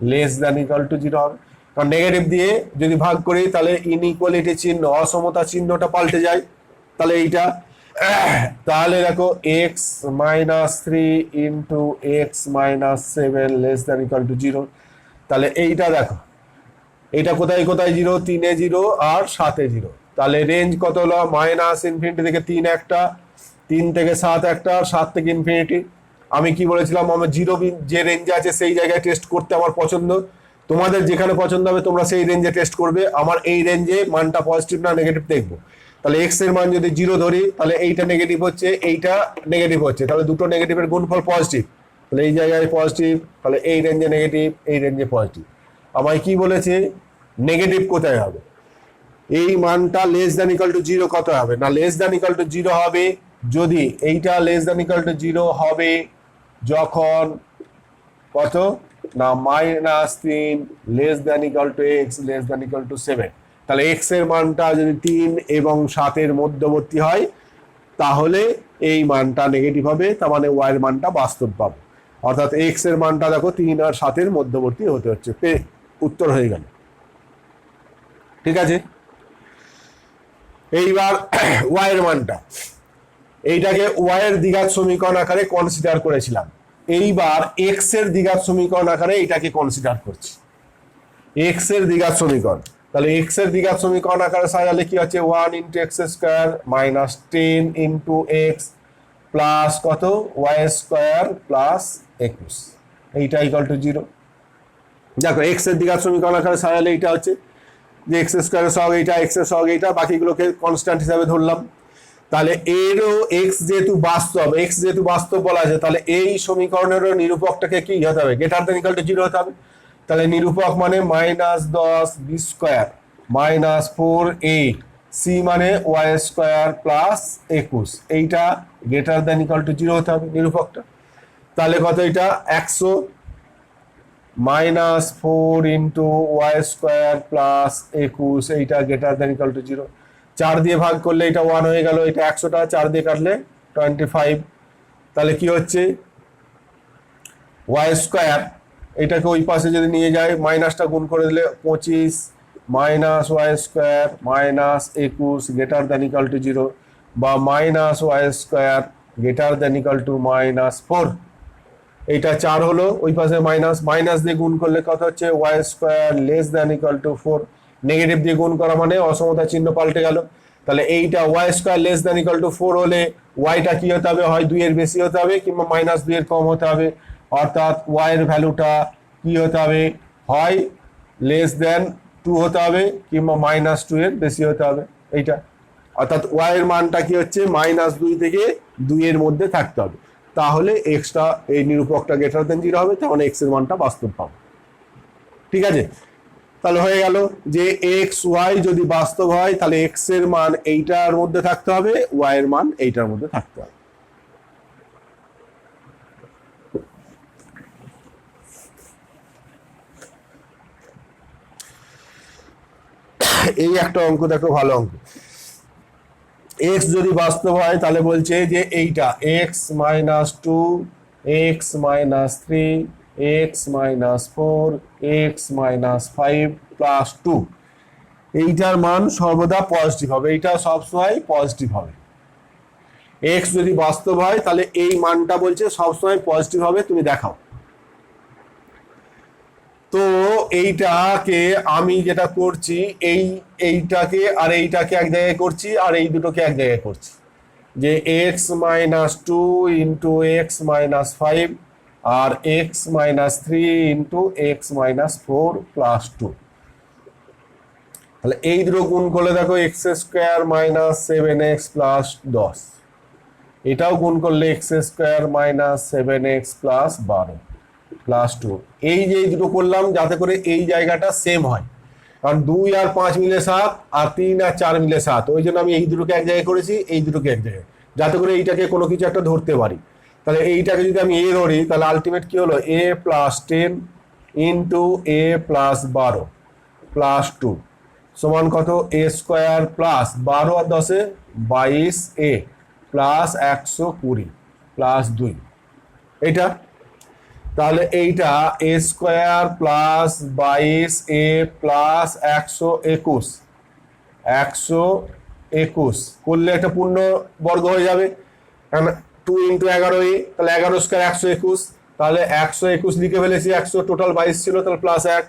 লেস দ্যান ইকুয়াল টু 0 হবে। কারণ নেগেটিভ দিয়ে যদি ভাগ করি তাহলে ইনইকুয়ালিটি চিহ্ন অসমতা চিহ্নটা পাল্টে যায়, তাহলে এইটা তাহলে দেখো x minus 3 into X minus 7 less than equal to 0। তাহলে এইটা দেখো এইটা কোথায় কোথায় 0, 3-এ 0 আর 7-এ 0। তাহলে রেঞ্জ কত হলো, মাইনাস ইনফিনিটি থেকে 3 একটা, 3 থেকে 7 একটা, 7 থেকে ইনফিনিটি। আমি কি বলেছিলাম, আমার 0 যে রেঞ্জে আছে সেই জায়গায় টেস্ট করতে আমার পছন্দ, তোমাদের যেখানে পছন্দ হবে তোমরা সেই রেঞ্জে টেস্ট করবে। আমার এই রেঞ্জে মানটা পজিটিভ না নেগেটিভ দেখবো। তাহলে এক্স এর মান যদি 0 ধরি তাহলে এইটা নেগেটিভ হচ্ছে, এইটা নেগেটিভ হচ্ছে, তাহলে দুটো নেগেটিভের গুণফল পজিটিভ, তাহলে এই জায়গায় পজিটিভ, তাহলে এই রেঞ্জে নেগেটিভ, এই রেঞ্জে পজিটিভ। আমায় কি বলেছে, নেগেটিভ কোথায় হবে, এই মানটা লেস দ্যান ইকুয়াল টু 0 কত হবে না, লেস দ্যান ইকুয়াল টু 0 হবে যদি এইটা লেস দ্যান ইকুয়াল টু 0 হবে যখন কত না -3 less than equal two x less than equal two 7। তাহলে এক্স এর মানটা যদি 3 এবং 7 এর মধ্যবর্তী হয় তাহলে এই মানটা নেগেটিভ হবে, তার মানে ওয়াই এর মানটা বাস্তব পাবো। অর্থাৎ এক্স এর মানটা দেখো 3 আর 7 এর মধ্যবর্তী হতে হচ্ছে, উত্তর হয়ে গেল। ঠিক আছে, এইবার ওয়াই এর মানটা, এইটাকে ওয়াই এর দ্বিঘাত সমীকরণ আকারে কনসিডার করেছিলাম, এইবার এক্স এর দ্বিঘাত সমীকরণ আকারে এটাকে কনসিডার করছি, এক্স এর দ্বিঘাত সমীকরণ। তাহলে এক্স এর দ্বিঘাত সমীকরণ আকারে সাজালে কি হচ্ছে, 1 into X square minus 10 into X plus কত ওয়াই স্কোয়ার প্লাস 21, এইটা ইকুয়াল টু 0। দেখো এক্স এর দ্বিঘাত সমীকরণ আকারে সাজালে এইটা হচ্ছে যে এক্স স্কোয়ারের সহগ এইটা, এক্স এর সহগ এইটা, বাকিগুলোকে কনস্ট্যান্ট হিসাবে ধরলাম। তাহলে এরও এক্স যেহেতু বাস্তব বলা আছে তাহলে এই সমীকরণেরও নিরূপকটাকে কি হতে হবে, গ্রেটার দ্যান ইকুয়াল টু 0 হতে হবে। তাহলে নিরূপক মানে -10 b square minus 4a, c মানে ওয়াই স্কোয়ার প্লাস 21, এইটা গ্রেটার দ্যান ইকুয়াল টু 0 হতে হবে নিরূপকটা। তাহলে কত, এটা 100 -4 ইন্টু ওয়াই স্কোয়ার প্লাস 21, এইটা গ্রেটার দ্যান ইকুয়াল টু 0। 4 দিয়ে ভাগ করলে এটা 1 হয়ে গেল, এটা 100টা 4 দিয়ে কাটলে 25। তাহলে কি হচ্ছে, ওয়াই স্কোয়ার এটাকে ওই পাশে যদি নিয়ে যায় মাইনাসটা গুণ করে দিলে 25 minus y square minus 21 greater than equal to 0, বা minus y square greater than equal to -4। এইটা 4 হলো, ওই পাশে মাইনাস দিয়ে গুণ করলে কত হচ্ছে, y square less than equal to 4, negative দিয়ে গুণ করা মানে অসমতা চিহ্ন পাল্টে গেল। তাহলে এইটা y square less than equal to 4 হলে ওয়াইটা কি হতে হবে, হয় 2 এর বেশি হতে হবে কিংবা -2 এর কম হতে হবে। অর্থাৎ ওয়াই এর ভ্যালুটা কি হতে হবে, হয় লেস দ্যান 2 হতে হবে কিংবা -2 এর বেশি হতে হবে এইটা। অর্থাৎ ওয়াই এর মানটা কি হচ্ছে, -2 থেকে 2 এর মধ্যে থাকতে হবে, তাহলে এক্সটা এই নিরূপকটা গ্রেটার দ্যান 0 হবে, তাহলে এক্স এর মানটা বাস্তব পাবো। ঠিক আছে, তাহলে হয়ে গেল যে এক্স ওয়াই যদি বাস্তব হয় তাহলে এক্স এর মান এইটার মধ্যে থাকতে হবে, ওয়াই এর মান এইটার মধ্যে থাকতে হবে। এই একটা অঙ্ক দেখো, ভালো অঙ্ক। এক্স যদি বাস্তব হয় তাহলে বলছে যে এইটা x minus two, x minus three, x minus four, x minus five plus two, এইটার মান সর্বদা পজিটিভ হবে, এইটা সবসময় পজিটিভ হবে। এক্স যদি বাস্তব হয় তাহলে এই মানটা বলছে সবসময় পজিটিভ হবে, তুমি দেখাও। তো এইটাকে আমি যেটা করছি, এইটাকে আর এইটাকে এক জায়গায় করছি আর এই দুটোকে এক জায়গায় করছি, যে X minus two into X minus five আর X minus three into X minus four plus two. তাহলে এই দুটো গুণ করলে দেখো X square minus seven X plus 10, এটাও গুণ করলে X square minus seven X plus 12 plus two. এই যে দুটো করলাম যাতে করে এই জায়গাটা সেম হয়, কারণ 2 আর 5 মিলে 7 আর 3 আর 4 মিলে 7, ওই জন্য আমি এই দুটোকে এক জায়গায় করেছি, এই দুটোকে এক জায়গায়, যাতে করে এইটাকে কোনো কিছু একটা ধরতে পারি। তাহলে এইটাকে যদি আমি এ ধরি তাহলে আলটিমেট কি হলো, এ প্লাস 10 ইন্টু এ প্লাস 12 প্লাস টু সমান কত, এ স্কোয়ার প্লাস 12 আর 10 22 এ প্লাস 120 প্লাস 2, এইটা। তাহলে এইটা এ স্কোয়ার প্লাস 22 এ প্লাস 121 করলে একটা পূর্ণ বর্গ হয়ে যাবে, কারণ 2 ইন্টু 11 এ, তাহলে 11 স্কোয়ার 121, তাহলে 121 লিখে ফেলেছি, 100 টোটাল 22 ছিল, তাহলে প্লাস 1,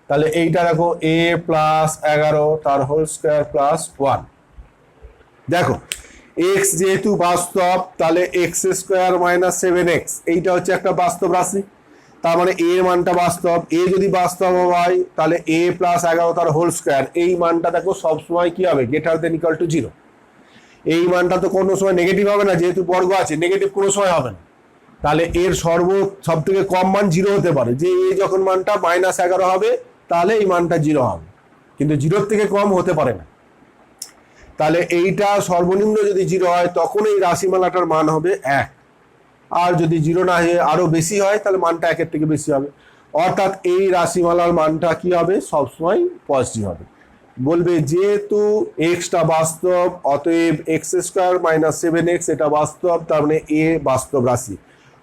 তাহলে এইটা দেখো এ প্লাস 11 তার হোল স্কোয়ার প্লাস 1। দেখো এক্স যেহেতু বাস্তব তাহলে এক্স স্কোয়ার মাইনাস 7x এইটা হচ্ছে একটা বাস্তব রাশি, তার মানে এ মানটা বাস্তব। এ যদি বাস্তব হয় তাহলে এ প্লাস 11 তার হোল স্কোয়ার, এই মানটা দেখো সবসময় কি হবে, গ্রেটার দেন ইকুয়াল টু 0। এই মানটা তো কোনো সময় নেগেটিভ হবে না, যেহেতু বর্গ আছে, নেগেটিভ কোনো সময় হবে না। তাহলে এর সব থেকে কম মান 0 হতে পারে, যে এ যখন মানটা মাইনাস 11 হবে তাহলে এই মানটা 0 হবে, কিন্তু 0 থেকে কম হতে পারে না। তাহলে এইটা সর্বনিম্ন যদি 0 হয় তখন এই রাশিমালাটার মান হবে 1, আর যদি 0 না হয়ে আরো বেশি হয় তাহলে মানটা 1-এর থেকে বেশি হবে, অর্থাৎ এই রাশিমালার মানটা কি হবে, সবসময় পজিটিভ হবে। বলবে যেহেতু এক্সটা বাস্তব অতএব এক্স স্কোয়ার মাইনাস 7x এটা বাস্তব, তার মানে এ বাস্তব রাশি,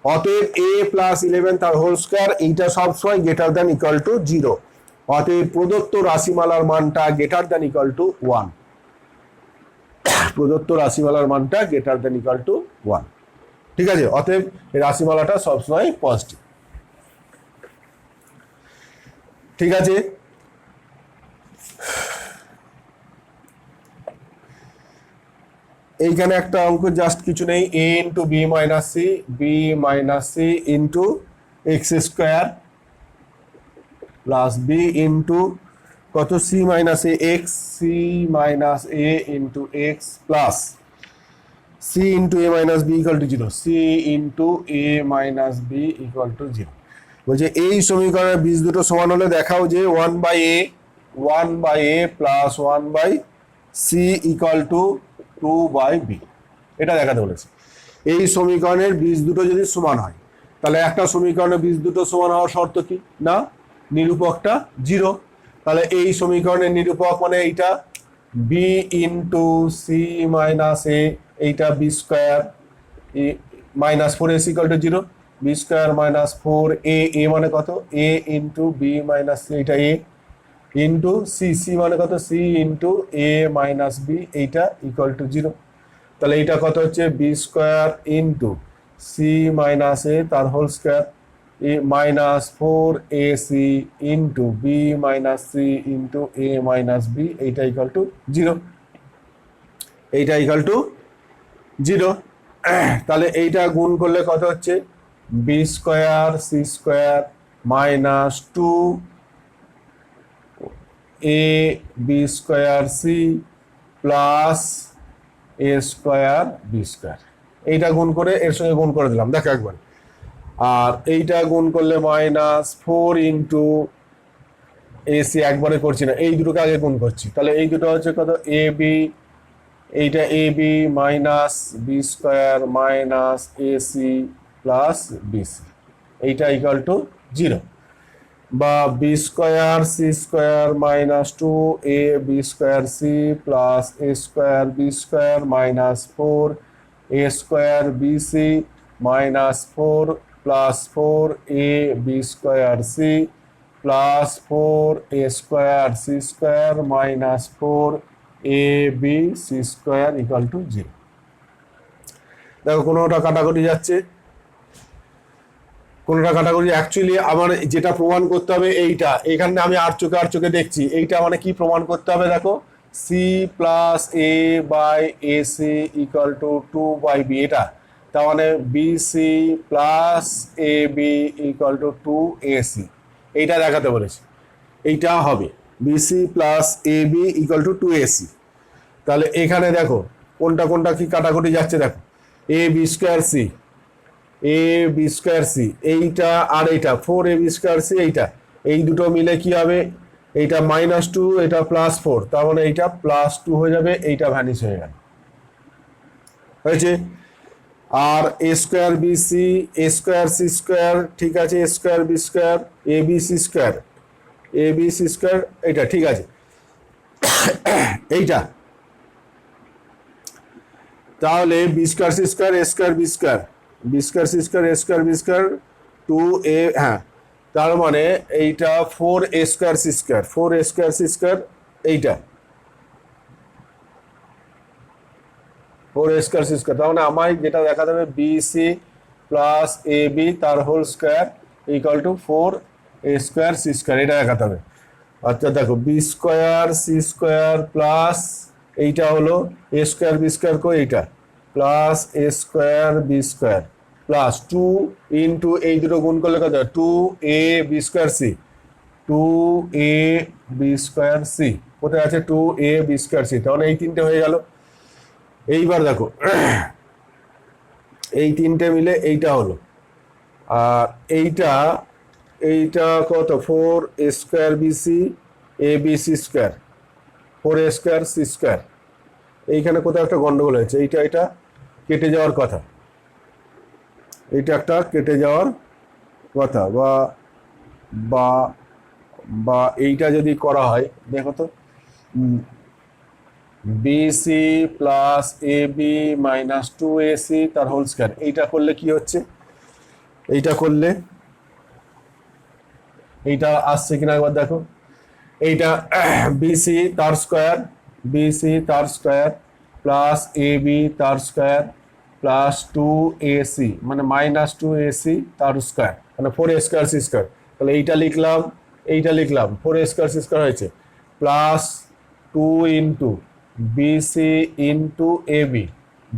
অতএব এ প্লাস 11 তার হোল স্কোয়ার এইটা সবসময় গ্রেটার দ্যান ইকুয়াল টু 0, অতএব প্রদত্ত রাশিমালার মানটা গ্রেটার দ্যান ইকুয়াল টু 1, প্রদত্ত রাশিমালার মানটা গ্রেটার দ্যান ইকুয়াল টু 1। ঠিক আছে, অতএব এই রাশিমালাটা সবসময় পজিটিভ। ঠিক আছে, এইখানে একটা অঙ্ক জাস্ট কিছু নেই, A into B minus C into X square plus B into কত, C minus A X, C minus A into X plus C into A minus B equal to 0, C into A minus B equal to 0। বলছে এই সমীকরণের বীজ দুটো সমান হলে দেখাও যে 1/a plus 1/c equal to 2/b, এটা দেখাতে বলেছে। এই সমীকরণের বীজ দুটো যদি সমান হয় তাহলে একটা সমীকরণের বীজ দুটো সমান হওয়ার শর্ত কি না, নিরূপকটা 0। তাহলে এই সমীকরণের নিরূপক মানে এইটা B into C minus A, এইটা B square minus 4ac equal to 0, B square minus 4a, A মানে কত, A into B minus C, এইটা এ ইন্টু সি, সি মানে কত, C into A minus B, এইটা ইকুয়াল টু 0। তাহলে এইটা কত হচ্ছে, B square into C minus A তার whole square minus 4ac into B minus C into A minus B, এইটা ইকুয়াল টু 0, এইটা ইকুয়াল টু 0। তাহলে এইটা গুণ করলে কত হচ্ছে, B square C square minus 2 a b square C plus A square B square, এইটা গুণ করে এর সঙ্গে গুণ করে দিলাম, দেখো একবার। আর এইটা গুণ করলে মাইনাস 4 ইন্টু এসি একবারে করছি না, এই দুটোকে আগে গুণ করছি। তাহলে এই দুটো হচ্ছে কত, এ বি, এইটা A B minus B square minus AC plus BC, এইটা ইকুয়াল টু 0। বা B square C square minus 2 A B square C plus A square B square minus 4 A square BC minus 4 plus 4 A B square C plus 4 A square C square minus 4 A B C square equal to 0। দেখো কোনোটা কাটাকুটি যাচ্ছে, কোনোটা কাটাকুটি। অ্যাকচুয়ালি আমার যেটা প্রমাণ করতে হবে এইটা, এখানে আমি আর চোখে দেখছি, এইটা মানে কি প্রমাণ করতে হবে, দেখো c plus a by a c equal to 2/b, এটা তার মানে b C plus A b equal to 2ac, এইটা দেখাতে বলেছি। এইটা হবে b c plus A b equal to 2ac। তাহলে এখানে দেখো কোনটা কোনটা কি কাটাকুটি যাচ্ছে, দেখো এ বি স্কোয়ার সি, এ বি স্কোয়ার সি, এইটা আর এইটা 4 এ বি স্কোয়ার সি, এইটা এই দুটো মিলে কি হবে, এইটা -2 এটা +4, তার মানে এইটা +2 হয়ে যাবে, এইটা ভ্যানিশ হয়ে গেল, হয়েছে। আর A square B C, A square C square, ঠিক আছে, A square B square, A B C square, A B C square, এইটা ঠিক আছে। এইটা তাহলে B square C square, A square B square, B square C square, A square B square 2a, হ্যাঁ, তার মানে এইটা 4a square C square, 4a square C square, এইটা 4a স্কোয়ার সি স্কোয়ার, তার মানে আমায় যেটা দেখাতে হবে B C plus A B তার whole square equal to 4a square C square, এটা দেখাতে হবে। আচ্ছা দেখো B square C square plus এইটা হলো এ স্কোয়ার বি স্কোয়ার কো, এইটা প্লাস এ square B square plus 2 into এই দুটো গুণ করলে কত, 2a B square C, 2a B square C, কোথায় আছে 2a বি স্কোয়ার সি, তাহলে এই তিনটে হয়ে গেল। এইবার দেখো এই তিনটে মিলে এইটা হলো, আর এইটা এইটা কত 4a square BC A B C square, 4a square C square, এইখানে কোথাও একটা গন্ডগোল হয়েছে, এইটা এটা কেটে যাওয়ার কথা, এইটা একটা কেটে যাওয়ার কথা, বা বা বা এইটা যদি করা হয়, দেখো তো বিসি প্লাস এ বি মাইনাস 2ac তার হোল স্কোয়ার, এইটা করলে কি হচ্ছে, এইটা করলে এইটা আসছে কিনা একবার দেখো, এইটা বিসি তার স্কোয়ার, বিসি তার স্কোয়ার প্লাস এ বি তার স্কোয়ার প্লাস 2ac মানে -2ac তার স্কোয়ার, মানে 4a স্কোয়ার সি স্কোয়ার, তাহলে এইটা লিখলাম, এইটা লিখলাম 4a স্কোয়ার সি স্কোয়ার হয়েছে, plus 2 into b c into a b,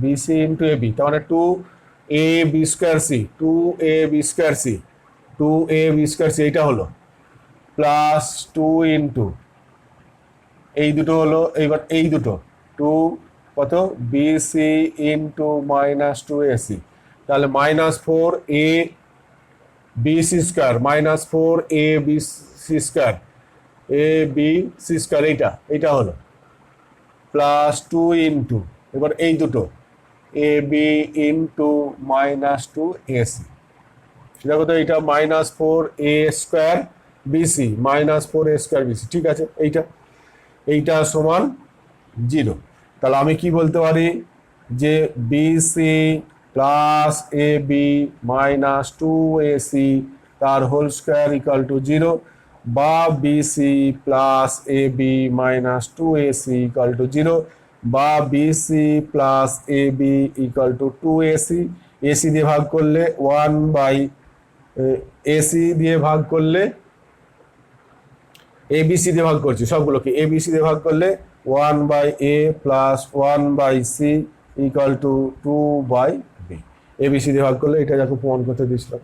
b c into a B, তার মানে 2a B square C, 2a B square C, 2a B square c, এইটা হলো প্লাস 2 ইন্টু এই দুটো হলো, এইবার এই দুটো 2 কত বিসি ইন্টু -2ac, তাহলে -4a BC square -4a B C square, A B C square, এইটা এইটা হলো প্লাস 2 ইন্টু এবার এই দুটো এ বি ইন্টু -2ac, দেখো তো এইটা -4a square BC -4a square BC, ঠিক আছে, এইটা এইটা সমান 0। তাহলে আমি কি বলতে পারি যে বিসি প্লাস এ বি -2ac তার হোল স্কোয়ার ইকুয়াল টু 0, বা b c plus A b -2ac equal to 0, বা b c plus A b equal to 2ac, a c দিয়ে ভাগ করলে 1/ac দিয়ে ভাগ করলে, এবিসি দিয়ে ভাগ করছি সবগুলোকে, এবিসি দিয়ে ভাগ করলে 1/a plus 1/c equal to 2/b, ABC দিয়ে ভাগ করলে, এটা যাকে প্রমাণ করতে দিয়েছিলাম।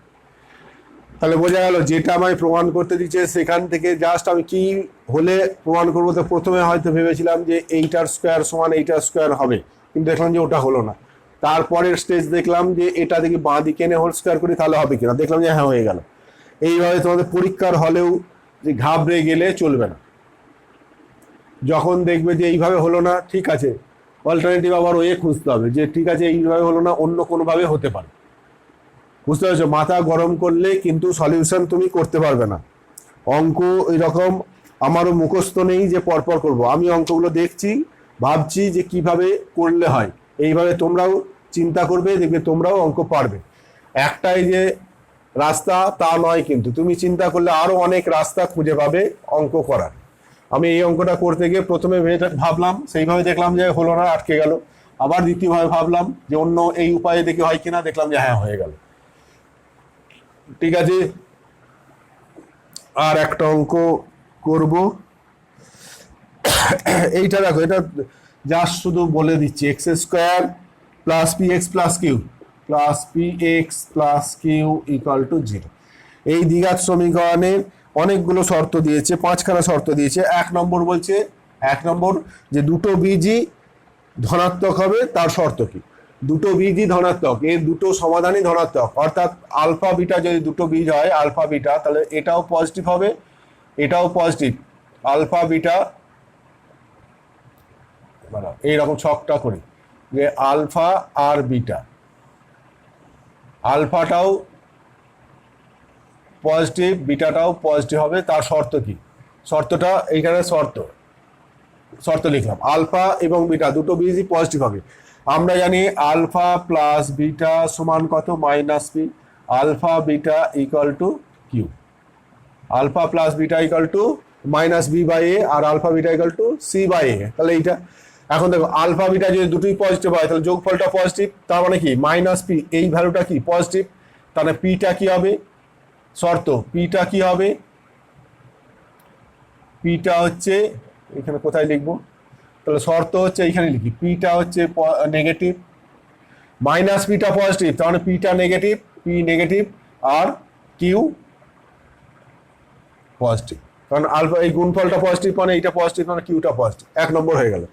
তাহলে বোঝা গেল যেটা আমায় প্রমাণ করতে দিচ্ছে সেখান থেকে জাস্ট আমি কি হলে প্রমাণ করবো, তো প্রথমে হয়তো ভেবেছিলাম যে এইটার স্কোয়ার সমান এইটার স্কোয়ার হবে, কিন্তু দেখলাম যে ওটা হলো না। তারপরের স্টেজ দেখলাম যে এটা দেখি বাঁ দিকে এনে হোল স্কোয়ার করি তাহলে হবে কিনা, দেখলাম যে হ্যাঁ হয়ে গেল। এইভাবে তোমাদের পরীক্ষার হলেও যে ঘাবড়ে গেলে চলবে না। যখন দেখবে যে এইভাবে হলো না, ঠিক আছে, অল্টারনেটিভ আবার ওয়ে খুঁজতে হবে যে ঠিক আছে এইভাবে হলো না, অন্য কোনোভাবে হতে পারে। বুঝতে পারছো? মাথা গরম করলে কিন্তু সলিউশন তুমি করতে পারবে না। অঙ্ক এরকম আমারও মুখস্থ নেই যে পরপর করব, আমি অঙ্কগুলো দেখছি, ভাবছি যে কিভাবে করলে হয়, এইভাবে তোমরাও চিন্তা করবে, দেখবে তোমরাও অঙ্ক পারবে। একটাই যে রাস্তা তা নয়, কিন্তু তুমি চিন্তা করলে আরো অনেক রাস্তা খুঁজে পাবে অঙ্ক করার। আমি এই অঙ্কটা করতে গিয়ে প্রথমে ভাবলাম, সেইভাবে দেখলাম যে হলো না, আটকে গেল। আবার দ্বিতীয়ভাবে ভাবলাম যে অন্য এই উপায়ে দেখি হয় কিনা, দেখলাম যে হ্যাঁ হয়ে গেল। ঠিক আছে, আর একটা অঙ্ক করব। এইটা দেখো, এটা জাস্ট শুধু বলে দিচ্ছি, x square plus p x plus q plus p x plus q equal to 0। এই দ্বিঘাত সমীকরণে অনেকগুলো শর্ত দিয়েছে, 5খানা শর্ত দিয়েছে। 1 নম্বর বলছে, 1 নম্বর যে দুটো বীজই ধনাত্মক হবে, তার শর্ত কি? দুটো বীজই ধনাত্মক, এর দুটো সমাধানই ধনাত্মক, অর্থাৎ আলফা বিটা যদি দুটো বীজ হয় আলফা বিটা, তাহলে এটাও পজিটিভ হবে, এটাও পজিটিভ। আলফা বিটা এইরকম ছকটা করি যে আলফা আর বিটা, আলফাটাও পজিটিভ, বিটাটাও পজিটিভ হবে। তার শর্ত কি? শর্তটা এইখানে শর্ত লিখলাম, আলফা এবং বিটা দুটো বীজই পজিটিভ হবে। আমরা জানি আলফা প্লাস বিটা সমান কত? Minus P. Alpha beta equal to Q. Alpha plus beta equal to minus B by A, আর alpha beta equal to C by A. তাহলে এইটা এখন দেখো, আলফা বিটা যদি দুটোই পজিটিভ হয় তাহলে যোগফলটা পজিটিভ, তার মানে কি মাইনাস পি, এই ভ্যালুটা কি পজিটিভ, তাহলে পিটা কি হবে? শর্ত পিটা কি হবে? পিটা হচ্ছে এখানে কোথায় লিখবো, তাহলে শর্ত হচ্ছে এইখানে লিখি, পিটা হচ্ছে নেগেটিভ, মাইনাস পিটা পজিটিভ, তার মানে পিটা নেগেটিভ, পি নেগেটিভ, আর কিউ পজিটিভ, কারণ আলফা এই গুণফলটা পজিটিভ মানে এইটা পজিটিভ মানে কিউটা পজিটিভ। 1 নম্বর হয়ে গেল।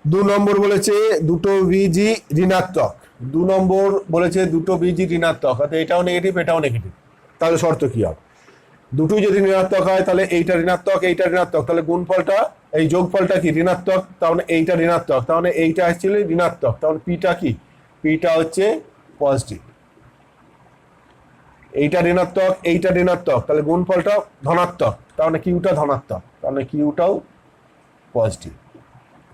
2 নম্বর বলেছে দুটো বীজই ঋণাত্মক। 2 নম্বর বলেছে দুটো বীজই ঋণাত্মক, অর্থাৎ এটাও নেগেটিভ এটাও নেগেটিভ। তাহলে শর্ত কি হবে? দুটোই যদি ঋণাত্মক হয় তাহলে এইটা ঋণাত্মক এইটা ঋণাত্মক, তাহলে গুণফলটা এই যোগফলটা কি ঋণাত্মক, তাহলে এইটা ঋণাত্মক, তাহলে এইটা অ্যাকচুয়ালি ঋণাত্মক, তাহলে পিটা কি? পিটা হচ্ছে পজিটিভ। এইটা ঋণাত্মক এইটা ঋণাত্মক, তাহলে গুণফলটা ধনাত্মক, তাহলে কিউটা ধনাত্মক, তাহলে কিউটাও পজিটিভ,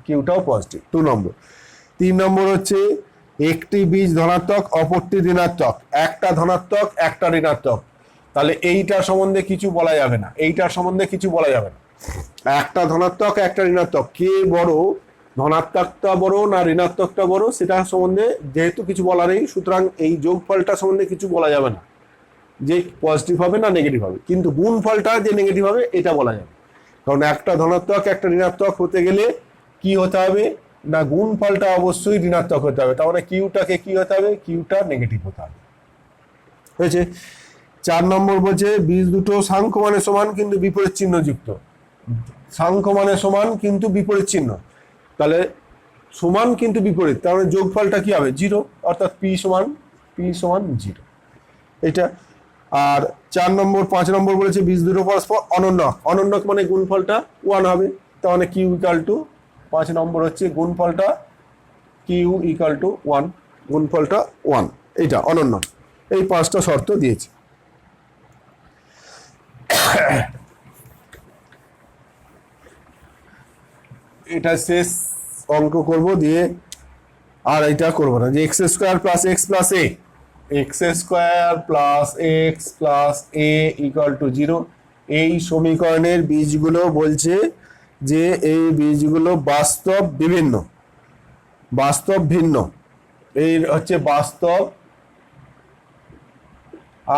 কিউটাও পজিটিভ। 2 নম্বর। 3 নম্বর হচ্ছে একটি বীজ ধনাত্মক অপরটি ঋণাত্মক, একটা ধনাত্মক একটা ঋণাত্মক, তাহলে এইটার সম্বন্ধে কিছু বলা যাবে না, এইটার সম্বন্ধে কিছু বলা যাবে না। একটা ধনাত্মক একটা ঋণাত্মক, কে বড়, ধনাত্মকটা বড় না ঋণাত্মকটা বড়, সেটা সম্বন্ধে যেহেতু কিছু বলা নেই, সুতরাং এই যোগফলটা সম্বন্ধে কিছু বলা যাবে না যে পজিটিভ হবে না নেগেটিভ হবে, কিন্তু গুণফলটা যে নেগেটিভ হবে এটা বলা যাবে। কারণ একটা ধনাত্মক একটা ঋণাত্মক হতে গেলে কি হতে হবে না, গুণফলটা অবশ্যই ঋণাত্মক হতে হবে, তাহলে কিউটাকে কি হতে হবে? কিউটা নেগেটিভ হতে হবে। হয়েছে। 4 নম্বর বলছে বীজ দুটো সাংখ্য মানে সমান কিন্তু বিপরীত চিহ্ন যুক্ত। সাংখ্য মানে সমান কিন্তু বিপরীত চিহ্ন, তাহলে সমান কিন্তু বিপরীত, তাহলে যোগফলটা কি হবে? 0, অর্থাৎ পি সমান 0, এটা। আর 4 নম্বর 5 নম্বর বলেছে বীজ দুটো পরস্পর অনন্যক। অনন্যক মানে গুণফলটা 1 হবে, তাহলে কিউ ইকুয়াল টু 5 নম্বর হচ্ছে গুণফলটা কিউ ইকুয়াল টু 1, গুণফলটা 1, এইটা অনন্যক। এই 5টা শর্ত দিয়েছে। এটা শেষ অঙ্ক করব দিয়ে, আর এটা করবো না, যে x square plus x plus A, x square plus x plus A equal to 0। এই সমীকরণের বীজগুলো বলছে যে এই বীজগুলো বাস্তব বিভিন্ন, বাস্তব ভিন্ন। এই হচ্ছে বাস্তব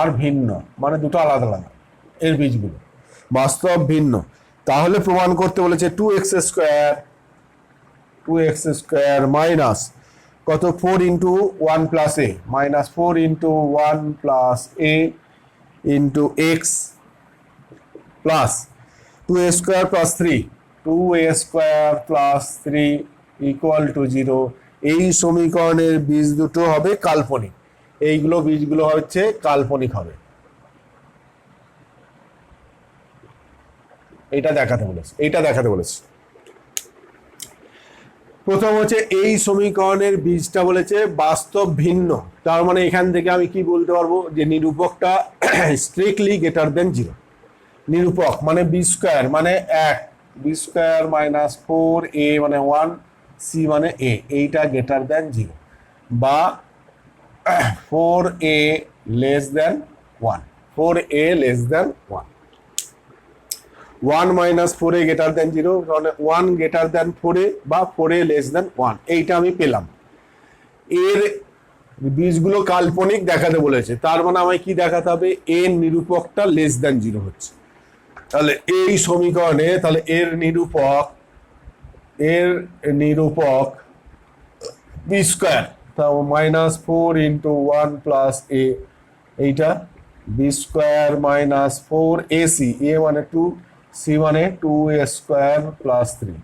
আর ভিন্ন, মানে দুটো আলাদা আলাদা এর বীজগুলো বাস্তব ভিন্ন। তাহলে প্রমাণ করতে বলেছে 2x স্কোয়ার মাইনাস কত 4 into 1 plus A, minus 4 into 1 plus A into X plus 2a square plus 2a square plus 3 equal to 0। এই সমীকরণের বীজ দুটো হবে কাল্পনিক, এইগুলো বীজগুলো হচ্ছে কাল্পনিক হবে। এটা দেখাতে বলেছে। প্রথম হচ্ছে এই সমীকরণের বীজটা বলেছে বাস্তব ভিন্ন, তার মানে এখান থেকে আমি কি বলতে পারবো যে নিরূপকটা স্ট্রিক্টলি গ্রেটার দেন 0। নিরূপক মানে বি স্কোয়ার মানে 1, বি স্কোয়ার মাইনাস 4a মানে 1, সি মানে a, এইটা গ্রেটার দেন 0 বা 4a less than 1, 4a less than 1, 1 minus 4a greater than 0, 1 greater than 4a বা 4a লেস দেন 1, এইটা আমি পেলাম। এর বীজগুলো কাল্পনিক দেখাতে বলেছে, তার মানে আমায় কি দেখাতে হবে, এর নিরূপকটা লেস দেন 0 হচ্ছে। তাহলে এই সমীকরণে তাহলে এর নিরূপক বি স্কোয়ার, তাও -4 × 1 + a, এইটা বি স্কোয়ার -4ac, a মানে 2, c মানে 2a² + 3,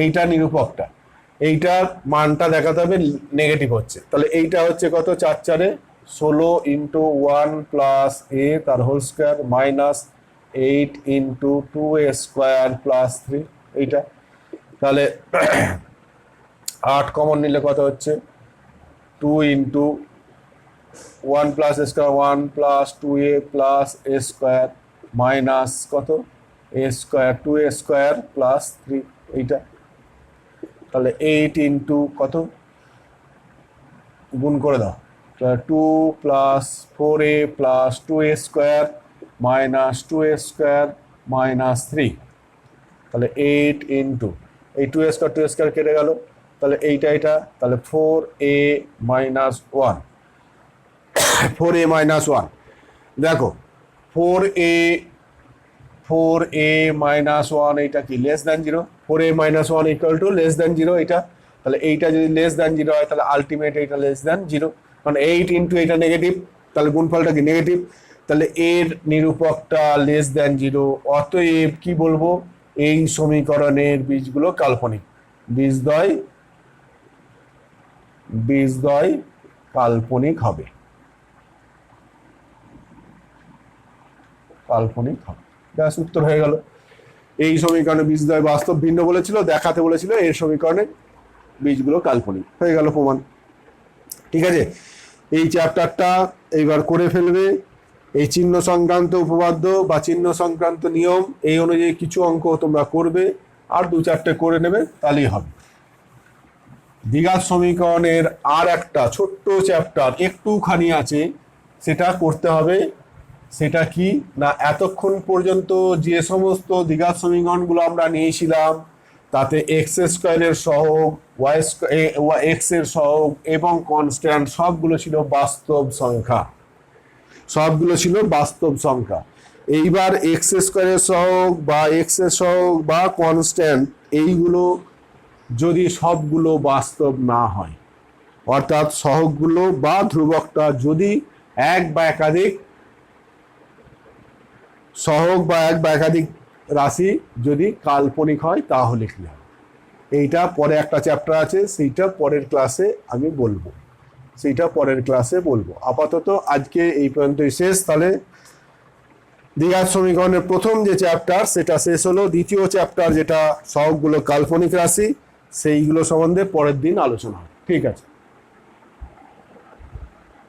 এইটা নিরূপকটা। এইটার মানটা দেখাতে হবে নেগেটিভ হচ্ছে। তাহলে এইটা হচ্ছে কত, 4 × 4 = 16 × 1 + a তার হোল স্কোয়ার -8 × 2a² + 3, এইটা। তাহলে 8 কমন নিলে কত হচ্ছে, 2 × 1 + a² 1 + 2a + a² মাইনাস কত, a² 2a² + 3, এইটা। তাহলে 8 × কত, গুণ করে দাও, 2 + 4a + 2a² - 2a² - 3, তাহলে 8 × এই 2a² কেটে গেল, তাহলে এইটা, তাহলে 4a - 1, 4a - 1, দেখো 4a - 1 এইটা কি less than 0, 4a - 1 = less than 0, এইটা। তাহলে এইটা যদি লেস দেন 0 হয় তাহলে আলটিমেট এইটা লেস দেন 0, কারণ 8 × এইটা নেগেটিভ, তাহলে গুণফলটা কি নেগেটিভ, তাহলে এর নিরূপকটা লেস দেন 0, অতএব কি বলবো, এই সমীকরণের বীজগুলো কাল্পনিক, বীজদ্বয় কাল্পনিক হবে, ব্যাস উত্তর হয়ে গেল। এই সমীকরণে বীজদ্বয় বাস্তব ভিন্ন বলেছিল, দেখাতে বলেছিল এর সমীকরণে বীজগুলো কাল্পনিক, হয়ে গেল প্রমাণ। ঠিক আছে, এই চ্যাপ্টারটা এইবার করে ফেলবে। এই চিহ্ন সংক্রান্ত উপপাদ্য বা চিহ্ন সংক্রান্ত নিয়ম এই অনুযায়ী কিছু অঙ্ক তোমরা করবে, আর 2-4টে করে নেবে, তাহলেই হবে। দ্বিঘাত সমীকরণের আর একটা ছোট্ট চ্যাপ্টার একটুখানি আছে, সেটা করতে হবে। সেটা কি না, এতক্ষণ পর্যন্ত যে সমস্ত দ্বিঘাত সমীকরণগুলো আমরা নিয়েছিলাম তাতে x² এর সহগ, x এর সহগ এবং কনস্ট্যান্ট সবগুলো ছিল বাস্তব সংখ্যা। এইবার x² এর সহগ বা x এর সহগ বা কনস্ট্যান্ট এইগুলো যদি সবগুলো বাস্তব না হয়, অর্থাৎ সহগগুলো বা ধ্রুবকটা যদি এক বা একাধিক সহগ বা এক বা একাধিক রাশি যদি কাল্পনিক হয়, তাহলে কি হবে, এইটা পরে একটা চ্যাপ্টার আছে, সেইটা পরের ক্লাসে আমি বলবো, আপাতত আজকে এই পর্যন্তই শেষ। তাহলে দ্বিঘাত সমীকরণের প্রথম যে চ্যাপ্টার সেটা শেষ হলো। দ্বিতীয় চ্যাপ্টার যেটা সহগগুলো কাল্পনিক রাশি, সেইগুলো সম্বন্ধে পরের দিন আলোচনা হবে। ঠিক আছে।